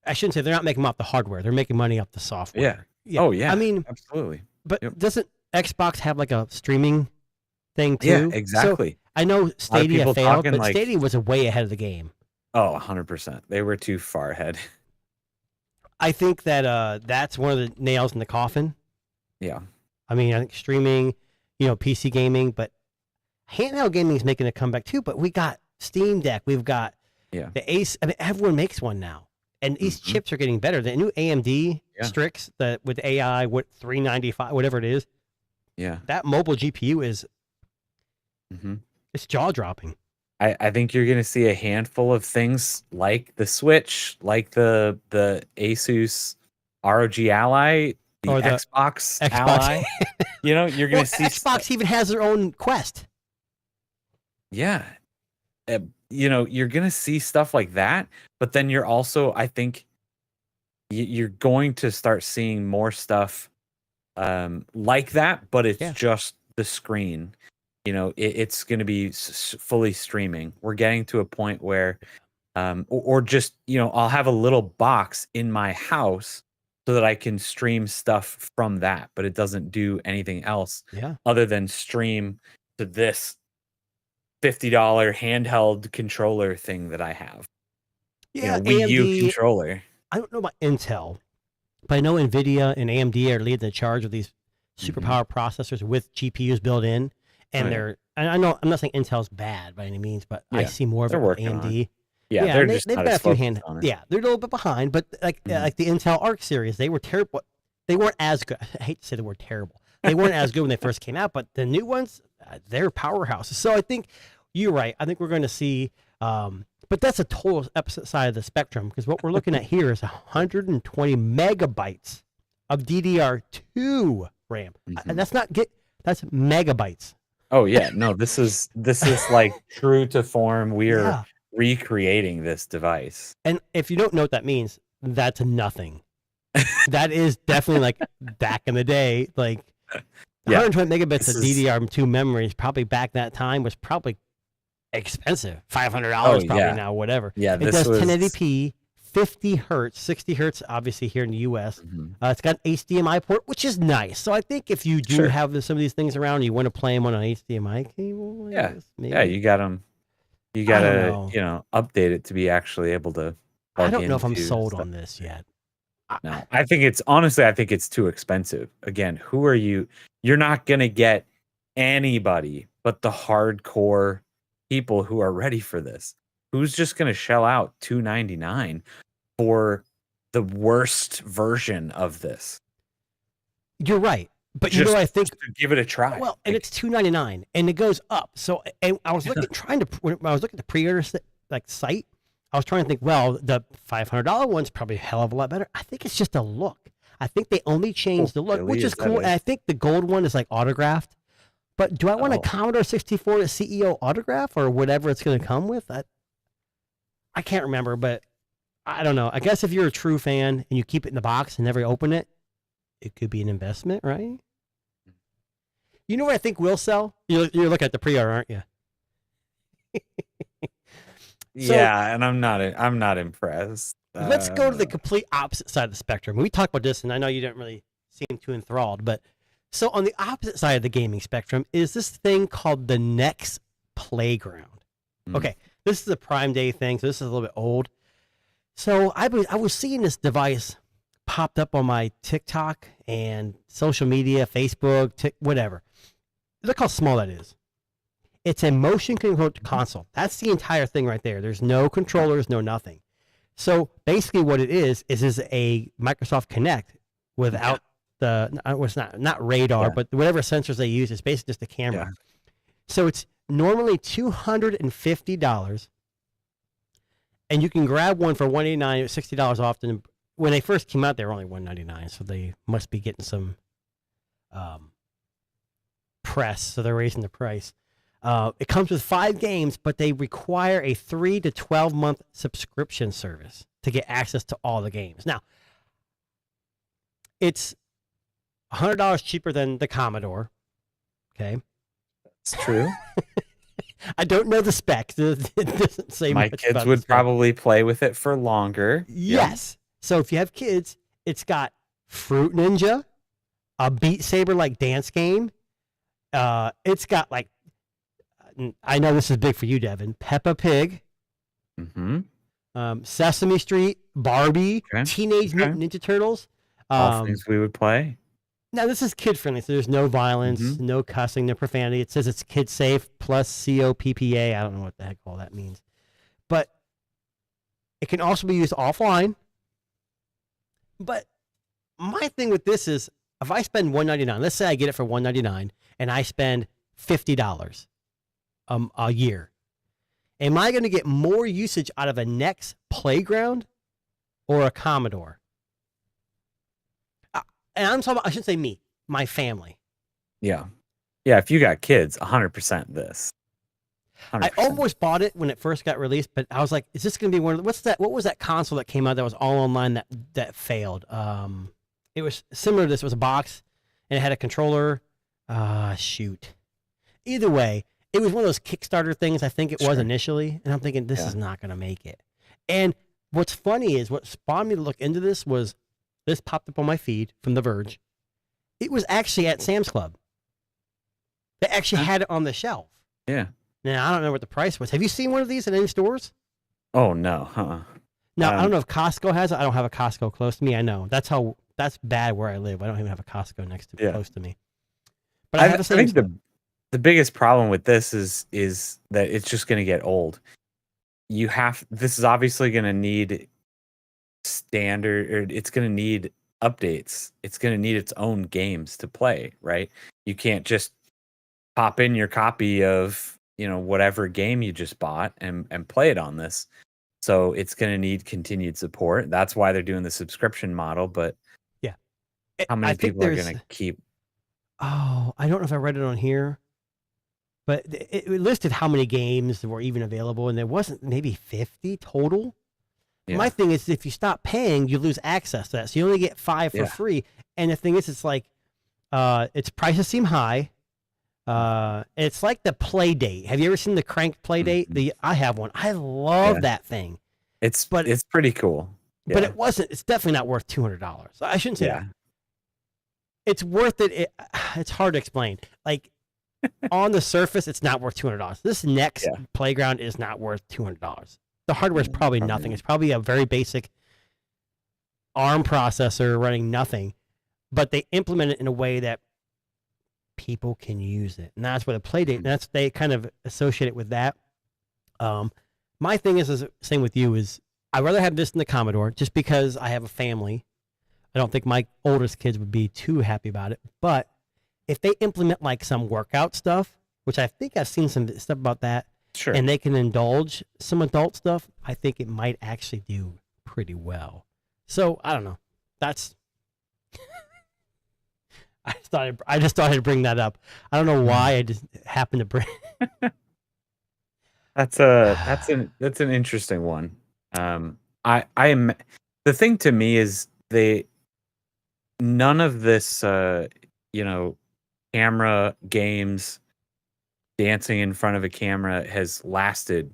D: I shouldn't say they're not making them off the hardware. They're making money off the software.
E: Yeah. Oh, yeah.
D: I mean,
E: absolutely.
D: But doesn't Xbox have like a streaming thing too?
E: Yeah, exactly.
D: So I know Stadia failed, but Stadia was way ahead of the game.
E: Oh, 100%. They were too far ahead.
D: I think that that's one of the nails in the coffin.
E: Yeah.
D: I mean, I think streaming, PC gaming, but handheld gaming is making a comeback too. But we got Steam Deck. We've got the Ace. I mean, everyone makes one now. And these chips are getting better. The new AMD Strix with AI, 395, whatever it is.
E: Yeah.
D: That mobile GPU is it's jaw-dropping.
E: I think you're going to see a handful of things like the Switch, like the Asus ROG Ally, the Xbox Ally. You're going to see
D: Xbox even has their own Quest.
E: Yeah. You're going to see stuff like that, but then you're also, I think you're going to start seeing more stuff like that, but it's just the screen. It's going to be fully streaming. We're getting to a point where, or just, I'll have a little box in my house so that I can stream stuff from that, but it doesn't do anything else other than stream to this $50 handheld controller thing that I have.
D: Yeah,
E: Wii
D: AMD,
E: U controller.
D: I don't know about Intel, but I know NVIDIA and AMD are leading the charge of these superpower processors with GPUs built in. And I know I'm not saying Intel's bad by any means, but I see more of it with AMD.
E: Yeah,
D: they've got a few they're a little bit behind, but like the Intel Arc series, they were terrible. They weren't as good. I hate to say the word terrible. They weren't as good when they first came out, but the new ones, they're powerhouses. So I think you're right. I think we're going to see, but that's a total opposite side of the spectrum, because what we're looking at here is 120 megabytes of DDR2 RAM. And that's that's megabytes.
E: Oh yeah, no, this is like true to form. We're recreating this device.
D: And if you don't know what that means, that's nothing. That is definitely like back in the day, like 120 megabits of DDR2 memory is probably back that time was probably expensive. $500 probably now, whatever.
E: Yeah,
D: it does 1080p, 50 hertz, 60 hertz, obviously here in the US. It's got an HDMI port, which is nice. So I think if you do have some of these things around, you want to play them on an HDMI cable.
E: You got them. You got to, update it to be actually able to.
D: I don't know if I'm sold on this yet.
E: No, I think it's too expensive. Again, who are you? You're not going to get anybody but the hardcore people who are ready for this. Who's just going to shell out $299 for the worst version of this?
D: You're right. But
E: just,
D: I think
E: to give it a try.
D: Well, and it's $299 and it goes up. So, and I was looking when I was looking at the pre-order site, I was trying to think, well, the $500 one's probably a hell of a lot better. I think it's just a look. I think they only changed the look, which is cool. And I think the gold one is like autographed. But do I want a Commodore 64 CEO autograph or whatever it's going to come with? I can't remember, but I don't know. I guess if you're a true fan and you keep it in the box and never open it, it could be an investment, right? You know what I think will sell? You're looking at the pre-order, aren't you?
E: And I'm not impressed.
D: Let's go to the complete opposite side of the spectrum. We talked about this, and I know you didn't really seem too enthralled, but so on the opposite side of the gaming spectrum is this thing called the Next Playground. Okay, this is a Prime Day thing, so this is a little bit old. So I was seeing this device popped up on my TikTok and social media, Facebook, whatever. Look how small that is. It's a motion controlled console. That's the entire thing right there. There's no controllers, no nothing. So basically what it is a Microsoft Kinect without it's not radar, but whatever sensors they use, it's basically just a camera. Yeah. So it's normally $250, and you can grab one for $189, $60 often when they first came out, they were only $199, so they must be getting some press, so they're raising the price. It comes with 5 games, but they require a 3 to 12 month subscription service to get access to all the games. Now, it's $100 cheaper than the Commodore. Okay,
E: it's true.
D: I don't know the specs. It doesn't say
E: My
D: much
E: kids
D: about
E: would
D: the specs.
E: probably play with it for longer.
D: Yes. So if you have kids, it's got Fruit Ninja, a Beat Saber like dance game. It's got like, I know this is big for you, Devin. Peppa Pig, Sesame Street, Barbie, Teenage Mutant Ninja Turtles.
E: All things we would play.
D: Now this is kid friendly, so there's no violence, no cussing, no profanity. It says it's kid safe plus COPPA. I don't know what the heck all that means, but it can also be used offline. But my thing with this is, if I spend $199, let's say I get it for $199, and I spend $50 a year, am I going to get more usage out of a NEX Playground or a Commodore? And I'm talking about, I shouldn't say me, my family.
E: Yeah. Yeah, if you got kids, 100% this. 100%.
D: I almost bought it when it first got released, but I was like, is this going to be one of the, what was that console that came out that was all online that failed? It was similar to this. It was a box, and it had a controller. Shoot. Either way, it was one of those Kickstarter things, I think it was initially, and I'm thinking, this is not going to make it. And what's funny is, what spawned me to look into this was, this popped up on my feed from The Verge. It was actually at Sam's Club. They actually had it on the shelf.
E: Yeah.
D: Now, I don't know what the price was. Have you seen one of these in any stores?
E: Oh, no.
D: Now, I don't know if Costco has it. I don't have a Costco close to me. I know. That's bad where I live. I don't even have a Costco close to me. But I think
E: the biggest problem with this is that it's just going to get old. This is obviously going to need standard, or it's going to need updates. It's going to need its own games to play, right? You can't just pop in your copy of, whatever game you just bought and play it on this. So it's going to need continued support. That's why they're doing the subscription model. But
D: yeah,
E: how many people are going to keep?
D: Oh, I don't know if I read it on here, but it listed how many games were even available, and there wasn't maybe 50 total. Yeah. My thing is, if you stop paying, you lose access to that. So you only get 5 for free. And the thing is, it's like, its prices seem high. It's like the Playdate. Have you ever seen the Crank Playdate? I have one. I love that thing.
E: It's pretty cool. Yeah.
D: But it's definitely not worth $200. I shouldn't say that. It's worth it. It's hard to explain. Like, on the surface, it's not worth $200. This NEX Playground is not worth $200. The hardware is probably nothing. It's probably a very basic ARM processor running nothing, but they implement it in a way that people can use it. And that's where the Playdate, they kind of associate it with that. My thing is same with you, is I'd rather have this than the Commodore, just because I have a family. I don't think my oldest kids would be too happy about it. But if they implement like some workout stuff, which I think I've seen some stuff about that, and they can indulge some adult stuff, I think it might actually do pretty well. So I don't know. That's I just thought I'd bring that up. I don't know why I just happened to bring.
E: That's an interesting one. I am, the thing to me is none of this camera games, dancing in front of a camera has lasted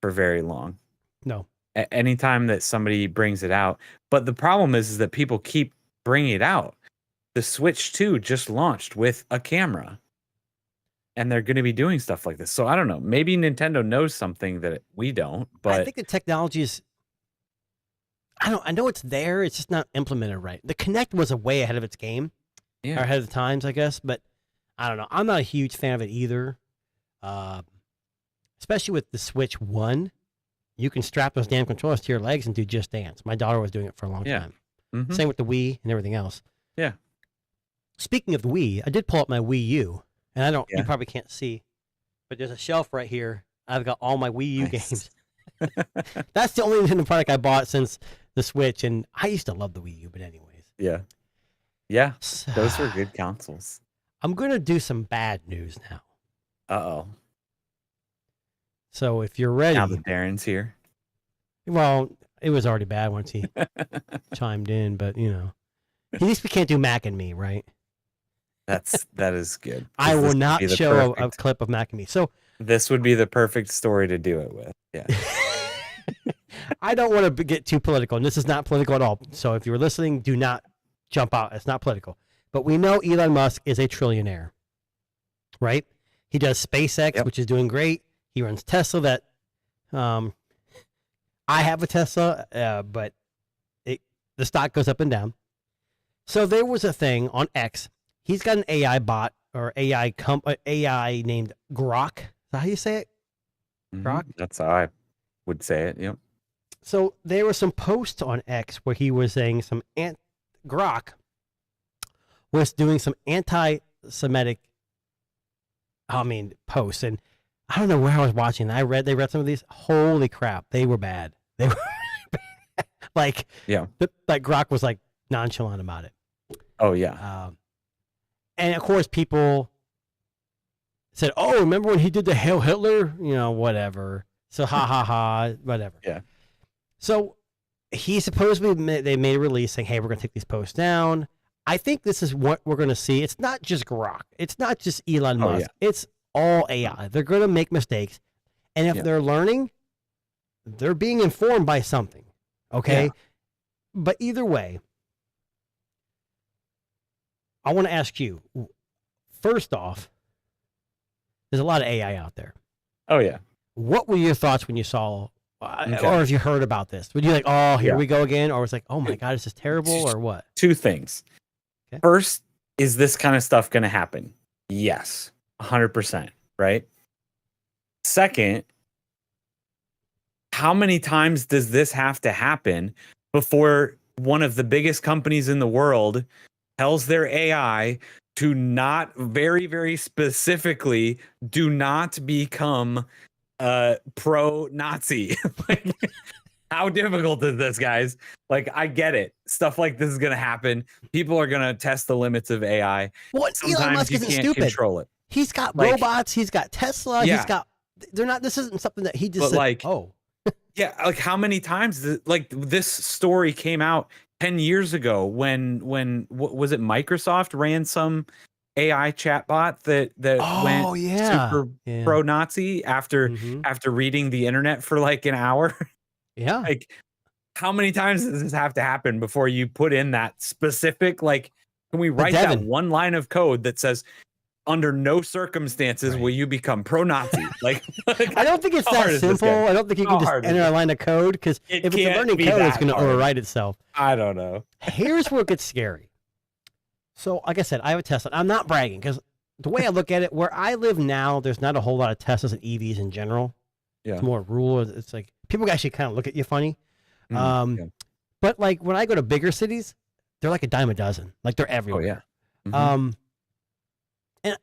E: for very long.
D: No.
E: Anytime that somebody brings it out. But the problem is that people keep bringing it out. The Switch 2 just launched with a camera. And they're going to be doing stuff like this. So I don't know. Maybe Nintendo knows something that we don't. But
D: I think the technology is, I know it's there. It's just not implemented right. The Kinect was way ahead of its game. Or ahead of the times, I guess. But I don't know. I'm not a huge fan of it either. Especially with the Switch 1. You can strap those damn controllers to your legs and do Just Dance. My daughter was doing it for a long time. Mm-hmm. Same with the Wii and everything else.
E: Yeah. Speaking
D: of the Wii, I did pull up my Wii U. And you probably can't see, but there's a shelf right here. I've got all my Wii U games. That's the only Nintendo product I bought since the Switch, and I used to love the Wii U, but anyways.
E: Yeah. Yeah.
D: So,
E: Those were good consoles.
D: I'm going to do some bad news now.
E: Uh-oh.
D: So if you're ready.
E: Now that Darren's here.
D: Well, it was already bad once he chimed in, but at least we can't do Mac and Me, right?
E: That is good.
D: I will not show a clip of Mac and Me. So
E: this would be the perfect story to do it with. Yeah.
D: I don't want to get too political, and this is not political at all. So if you're listening, do not jump out. It's not political. But we know Elon Musk is a trillionaire, right? He does SpaceX, which is doing great. He runs Tesla. That I have a Tesla, but the stock goes up and down. So there was a thing on X. He's got an AI bot or AI named Grok. Is that how you say it? Grok?
E: That's how I would say it. Yep.
D: So there were some posts on X where he was saying Grok was doing some anti-Semitic, posts, and I don't know where I was watching. They read some of these. Holy crap, they were bad. They were bad. Like Grok was like nonchalant about it.
E: Oh yeah.
D: And of course, people said, "Oh, remember when he did the Hail Hitler?" Whatever. So ha ha ha, whatever.
E: Yeah.
D: So he supposedly they made a release saying, "Hey, we're going to take these posts down." I think this is what we're going to see. It's not just Grok. It's not just Elon Musk. Yeah. It's all AI. They're going to make mistakes, and if they're learning, they're being informed by something. Okay, but either way, I want to ask you. First off, there's a lot of AI out there.
E: Oh yeah.
D: What were your thoughts when you saw, or if you heard about this? Were you like, "Oh, here we go again," or was like, "Oh my God, is this terrible," or what?
E: Two things. Okay. First, is this kind of stuff going to happen? Yes, 100%. Right. Second, how many times does this have to happen before one of the biggest companies in the world tells their AI to not very, very specifically do not become pro-Nazi? Like, how difficult is this, guys? Like, I get it. Stuff like this is going to happen. People are going to test the limits of AI.
D: What?
E: Sometimes
D: Elon Musk isn't stupid.
E: Control it.
D: He's got robots. He's got Tesla. He's got. They're not. This isn't something that he just said,
E: like.
D: Oh.
E: Yeah, like how many times this story came out 10 years ago when what was it, Microsoft ran some AI chatbot that went super pro-Nazi after reading the internet for like an hour.
D: Yeah.
E: Like, how many times does this have to happen before you put in that specific, like, can we write that one line of code that says, under no circumstances will you become pro-Nazi? Like
D: I don't think it's that simple. I don't think you can just enter a line of code, because if it's a learning code, it's going to overwrite itself.
E: I don't know.
D: Here's where it gets scary. So, like I said, I have a Tesla. I'm not bragging, because the way I look at it, where I live now, there's not a whole lot of Teslas and EVs in general.
E: Yeah.
D: It's more rural. It's like people actually kind of look at you funny. But like when I go to bigger cities, they're like a dime a dozen. Like they're everywhere.
E: Oh yeah.
D: And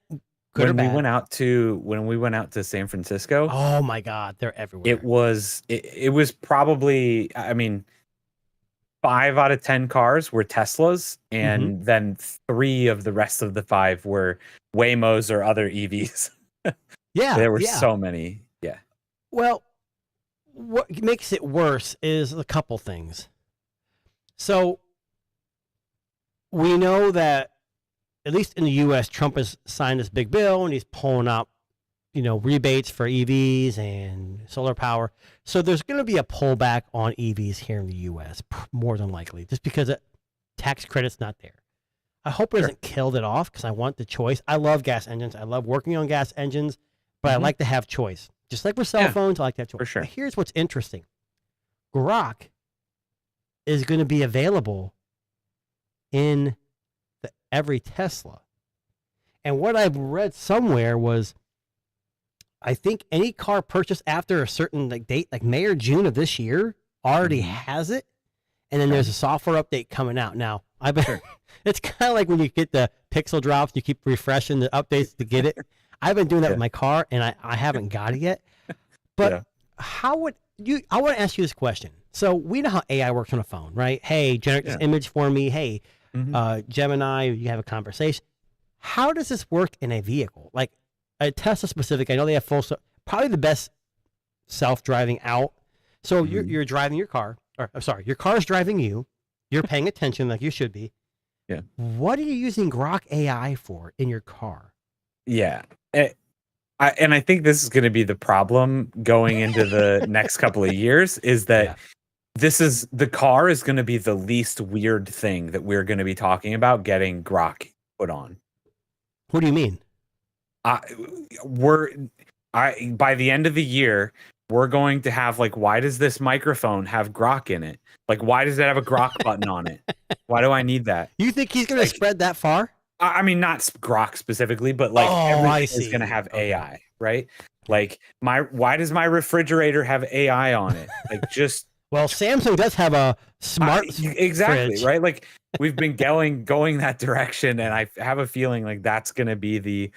E: when we went out to San Francisco,
D: oh my God, they're everywhere.
E: It was probably, I mean, 5 out of 10 cars were Teslas, and then 3 of the rest of the 5 were Waymos or other EVs.
D: Yeah,
E: there were so many. Yeah.
D: Well, what makes it worse is a couple things. So we know that, at least in the U.S., Trump has signed this big bill, and he's pulling out, rebates for EVs and solar power. So there's going to be a pullback on EVs here in the U.S., more than likely, just because tax credit's not there. I hope it doesn't kill it off, because I want the choice. I love gas engines. I love working on gas engines, but I like to have choice. Just like with cell phones, I like to have choice.
E: For sure.
D: But here's what's interesting. Grok is going to be available in every Tesla. And what I've read somewhere was, I think any car purchased after a certain date, like May or June of this year, already has it. And then there's a software update coming out. Now, it's kind of like when you get the pixel drops, you keep refreshing the updates to get it. I've been doing that with my car, and I haven't got it yet. But how would you, I want to ask you this question. So we know how AI works on a phone, right? Hey, generate this image for me. Hey, Gemini, you have a conversation. How does this work in a vehicle? Like a Tesla specific, I know they have probably the best self-driving out. So you're driving your car, or I'm sorry, your car's driving you. You're paying attention like you should be.
E: Yeah.
D: What are you using Grok AI for in your car?
E: Yeah. And I think this is going to be the problem going into the next couple of years is that the car is going to be the least weird thing that we're going to be talking about getting Grok put on.
D: What do you mean?
E: By the end of the year, we're going to have like, why does this microphone have Grok in it? Like, why does it have a Grok button on it? Why do I need that?
D: You think he's going to spread that far?
E: I mean, not Grok specifically, but like everything is going to have AI, right? Like why does my refrigerator have AI on it? Like just
D: well, Samsung does have a smart
E: exactly
D: fridge.
E: Right. Like we've been going that direction, and I have a feeling like that's going to be the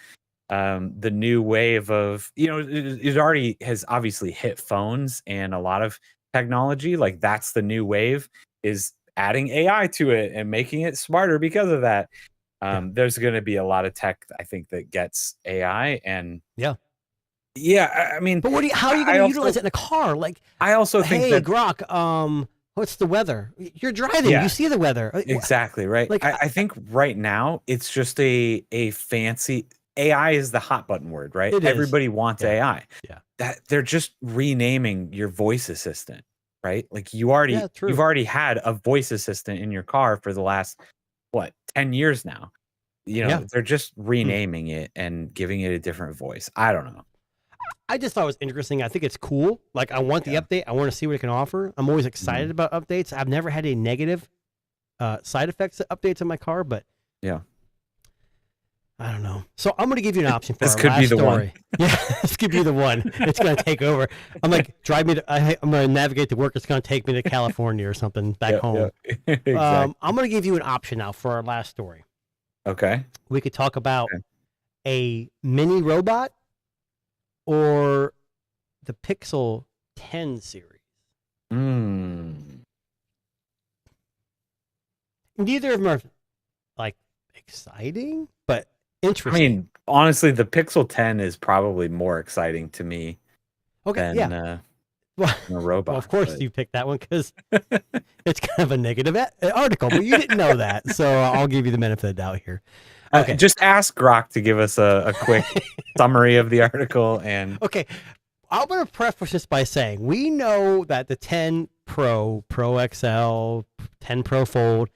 E: new wave of, you know, it already has obviously hit phones and a lot of technology. Like that's the new wave, is adding AI to it and making it smarter because of that. There's going to be a lot of tech, I think, that gets AI, and I mean,
D: but how are you going to utilize it in a car? Like,
E: I also think that
D: Grok, what's the weather? You're driving, you see the weather.
E: Exactly right. Like, I think right now it's just a fancy AI is the hot button word, right? Everybody wants AI. Yeah, that they're just renaming your voice assistant, right? Like you've already had a voice assistant in your car for the last 10 years now. You know, they're just renaming it and giving it a different voice. I don't know.
D: I just thought it was interesting. I think it's cool. Like, I want the update. I want to see what it can offer. I'm always excited about updates. I've never had any negative side effects of updates in my car, but I don't know. So I'm going to give you an option for
E: this could be the
D: story.
E: One.
D: Yeah, this could be the one. It's going to take over. I'm like, I'm going to navigate to work. It's going to take me to California or something back home. Yeah. Exactly. I'm going to give you an option now for our last story.
E: Okay.
D: We could talk about a mini robot or the Pixel 10 series. Neither of them are like exciting, but interesting.
E: I mean, honestly, the Pixel 10 is probably more exciting to me than a robot.
D: Well, of course you picked that one because it's kind of a negative article, but you didn't know that, so I'll give you the benefit of the doubt here. Okay,
E: just ask Grok to give us a quick summary of the article. And
D: okay, I'm going to preface this by saying we know that the 10 Pro, Pro XL, 10 Pro Fold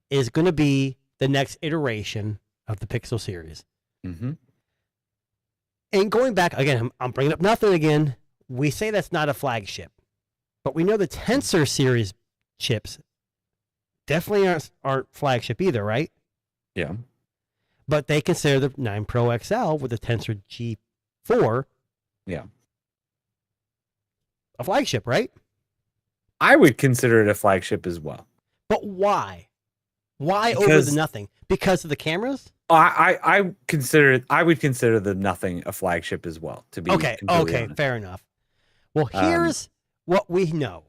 D: is going to be the next iteration of the Pixel series. And going back again, I'm bringing up nothing again. We say that's not a flagship, but we know the Tensor series chips definitely aren't flagship either, right?
E: Yeah.
D: But they consider the 9 Pro XL with the Tensor G4 a flagship, right?
E: I would consider it a flagship as well.
D: But why? Why over the nothing? Because of the cameras?
E: I would consider the nothing a flagship as well. To be
D: okay,
E: honest.
D: Fair enough. Well, here's what we know: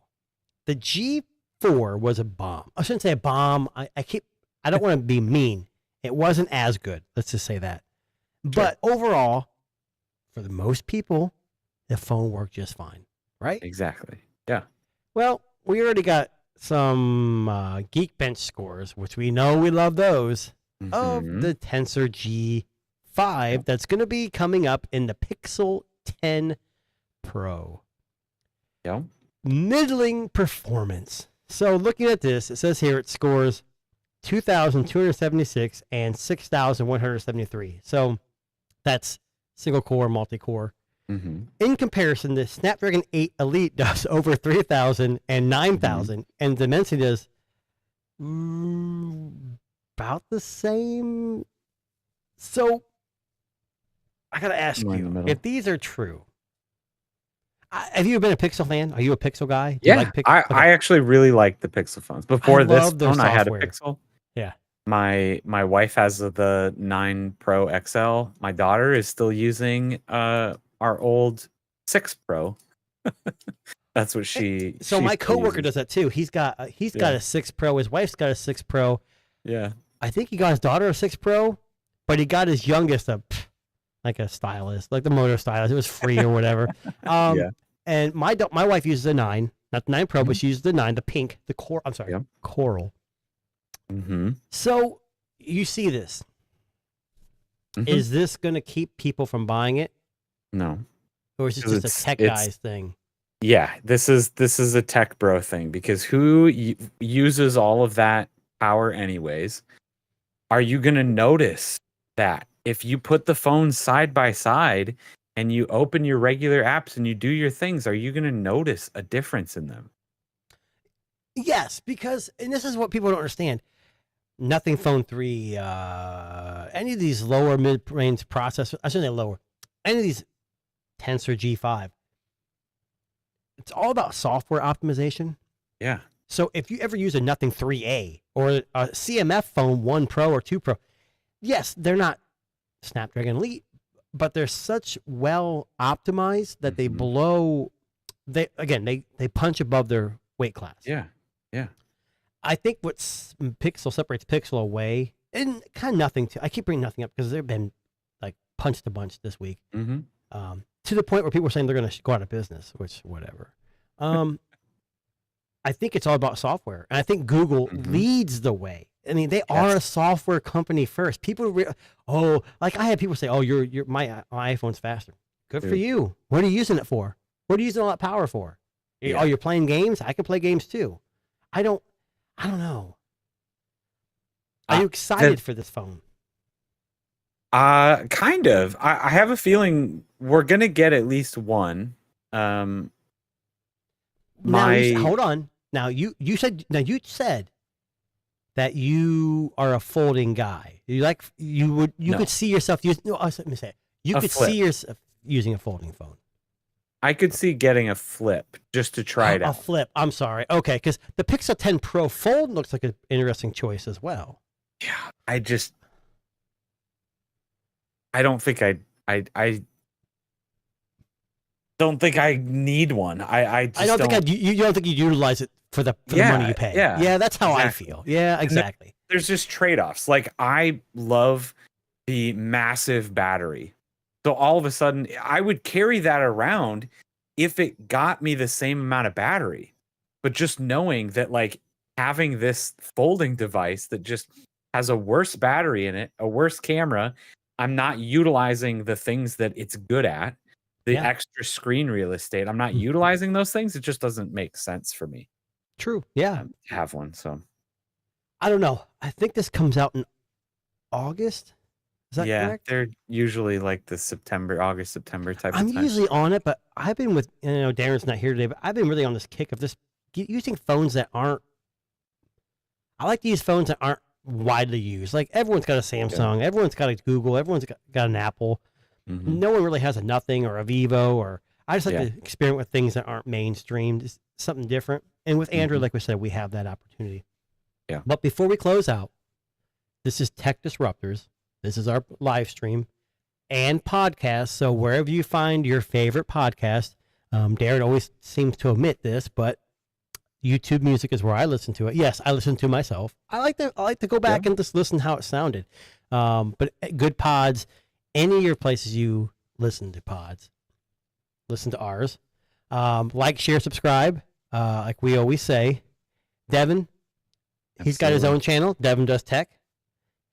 D: the G4 was a bomb. I shouldn't say a bomb. I don't want to be mean. It wasn't as good. Let's just say that. But overall, for the most people, the phone worked just fine, right?
E: Exactly. Yeah.
D: Well, we already got some Geekbench scores, which we know we love those, of the Tensor G5 that's going to be coming up in the Pixel 10 Pro.
E: Yeah.
D: Middling performance. So looking at this, it says here it scores 2,276 and 6,173. So that's single core, multi-core. In comparison, the Snapdragon 8 Elite does over 3,000 and 9,000, and Dimensity does about the same. So I gotta ask you, if these are true, have you been a Pixel fan? Are you a Pixel guy?
E: Do you like Pixel? I actually really like the Pixel phones. Before this phone, I had a Pixel.
D: Yeah.
E: My wife has the 9 Pro XL. My daughter is still using our old 6 Pro. That's what she.
D: So my coworker does that too. He's got a 6 Pro. His wife's got a 6 Pro.
E: Yeah.
D: I think he got his daughter a 6 Pro, but he got his youngest like a stylus, like the motor stylus. It was free or whatever.
E: Yeah.
D: And my wife uses a 9, not the 9 Pro, but she uses the 9, the pink, the core. I'm sorry, coral.
E: Mm-hmm.
D: So you see this.
E: Mm-hmm.
D: Is this going to keep people from buying it?
E: No.
D: Or is it just a tech guys thing?
E: Yeah, this is a tech bro thing, because who uses all of that power anyways? Are you going to notice that if you put the phones side by side and you open your regular apps and you do your things, are you going to notice a difference in them?
D: Yes, because, and this is what people don't understand. Nothing Phone 3, any of these lower mid-range processors, I shouldn't say lower, any of these Tensor G5, it's all about software optimization.
E: Yeah.
D: So if you ever use a Nothing 3A or a CMF phone 1 Pro or 2 Pro, yes, they're not Snapdragon Elite, but they're such well optimized that they blow, they punch above their weight class.
E: Yeah. Yeah.
D: I think what Pixel separates Pixel away, and kind of Nothing, I keep bringing Nothing up because they've been like punched a bunch this week.
E: Mm-hmm.
D: To the point where people are saying they're going to go out of business, which whatever. I think it's all about software, and I think Google leads the way. I mean, they are a software company first. People, like I had people say, "Oh, my iPhone's faster." Good for you. What are you using it for? What are you using all that power for?
E: Yeah.
D: Oh, you're playing games. I can play games too. I don't know. Are you excited for this phone?
E: Kind of. I have a feeling we're gonna get at least one.
D: Hold on. Now you said that you are a folding guy. You could see yourself using. No, let me say it. You could see yourself using a folding phone.
E: I could see getting a Flip just to try it out.
D: A Flip. I'm sorry. Okay, because the Pixel 10 Pro Fold looks like an interesting choice as well.
E: Yeah, I don't think I don't think I need one. I don't think
D: you don't think you'd utilize it for the money you pay. Yeah, that's how I feel. Yeah, exactly.
E: There's just trade-offs. Like, I love the massive battery. So all of a sudden, I would carry that around if it got me the same amount of battery. But just knowing that, like, having this folding device that just has a worse battery in it, a worse camera, I'm not utilizing the things that it's good at, the extra screen real estate. I'm not utilizing those things. It just doesn't make sense for me.
D: True. Yeah.
E: To have one. So
D: I don't know. I think this comes out in August. Is that correct?
E: They're usually like the August, September type of time.
D: I'm usually on it, but I've been with, Darren's not here today, but I've been really on this kick of this using phones that aren't, I like to use phones that aren't widely used. Like, everyone's got a Samsung, everyone's got a Google, everyone's got an Apple. No one really has a Nothing or a Vivo, or I just like to experiment with things that aren't mainstream, just something different. And with Android, like we said, we have that opportunity.
E: Yeah.
D: But before we close out, this is Tech Disruptors. This is our live stream and podcast. So wherever you find your favorite podcast, Darren always seems to omit this, but YouTube Music is where I listen to it. Yes, I listen to myself. I like to go back and just listen how it sounded. But good pods, any of your places you listen to pods, listen to ours. Like, share, subscribe. Like we always say. Devin, he's got his own channel. Devin Does Tech.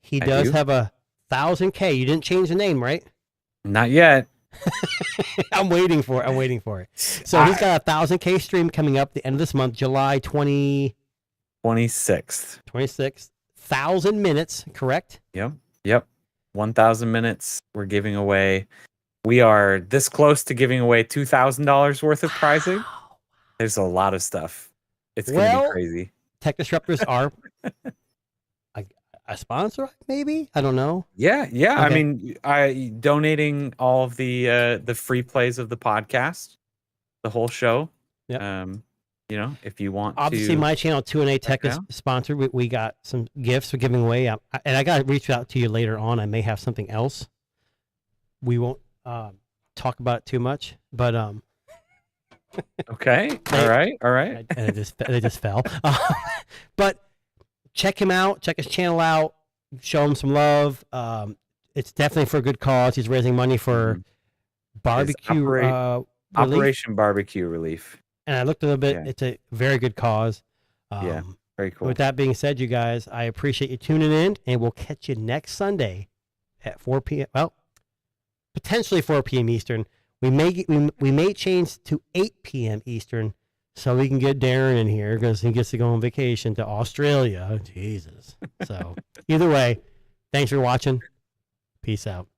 D: He does have a 1,000K. You didn't change the name, right?
E: Not yet.
D: I'm waiting for it. So he's got a 1,000K stream coming up the end of this month, July 26th. 1,000 minutes, correct?
E: Yep. 1,000 minutes. We're giving away. We are this close to giving away $2,000 worth of prizing. There's a lot of stuff. It's going to be crazy.
D: Tech Disruptors are a sponsor, maybe? I don't know.
E: Yeah. Okay. I mean, donating all of the free plays of the podcast, the whole show.
D: Yeah.
E: If you want
D: obviously, my channel 2NA Tech is sponsored. We got some gifts we're giving away, and I got to reach out to you later on. I may have something else. We won't talk about it too much, but
E: Okay. All right.
D: And they just fell. But check him out. Check his channel out. Show him some love. It's definitely for a good cause. He's raising money for barbecue relief.
E: Operation Barbecue Relief.
D: And I looked a little bit. Yeah. It's a very good cause.
E: Very cool.
D: With that being said, you guys, I appreciate you tuning in, and we'll catch you next Sunday at 4 p.m. Well, potentially 4 p.m. Eastern. We may change to 8 p.m. Eastern so we can get Darren in here because he gets to go on vacation to Australia. Jesus. So either way, thanks for watching. Peace out.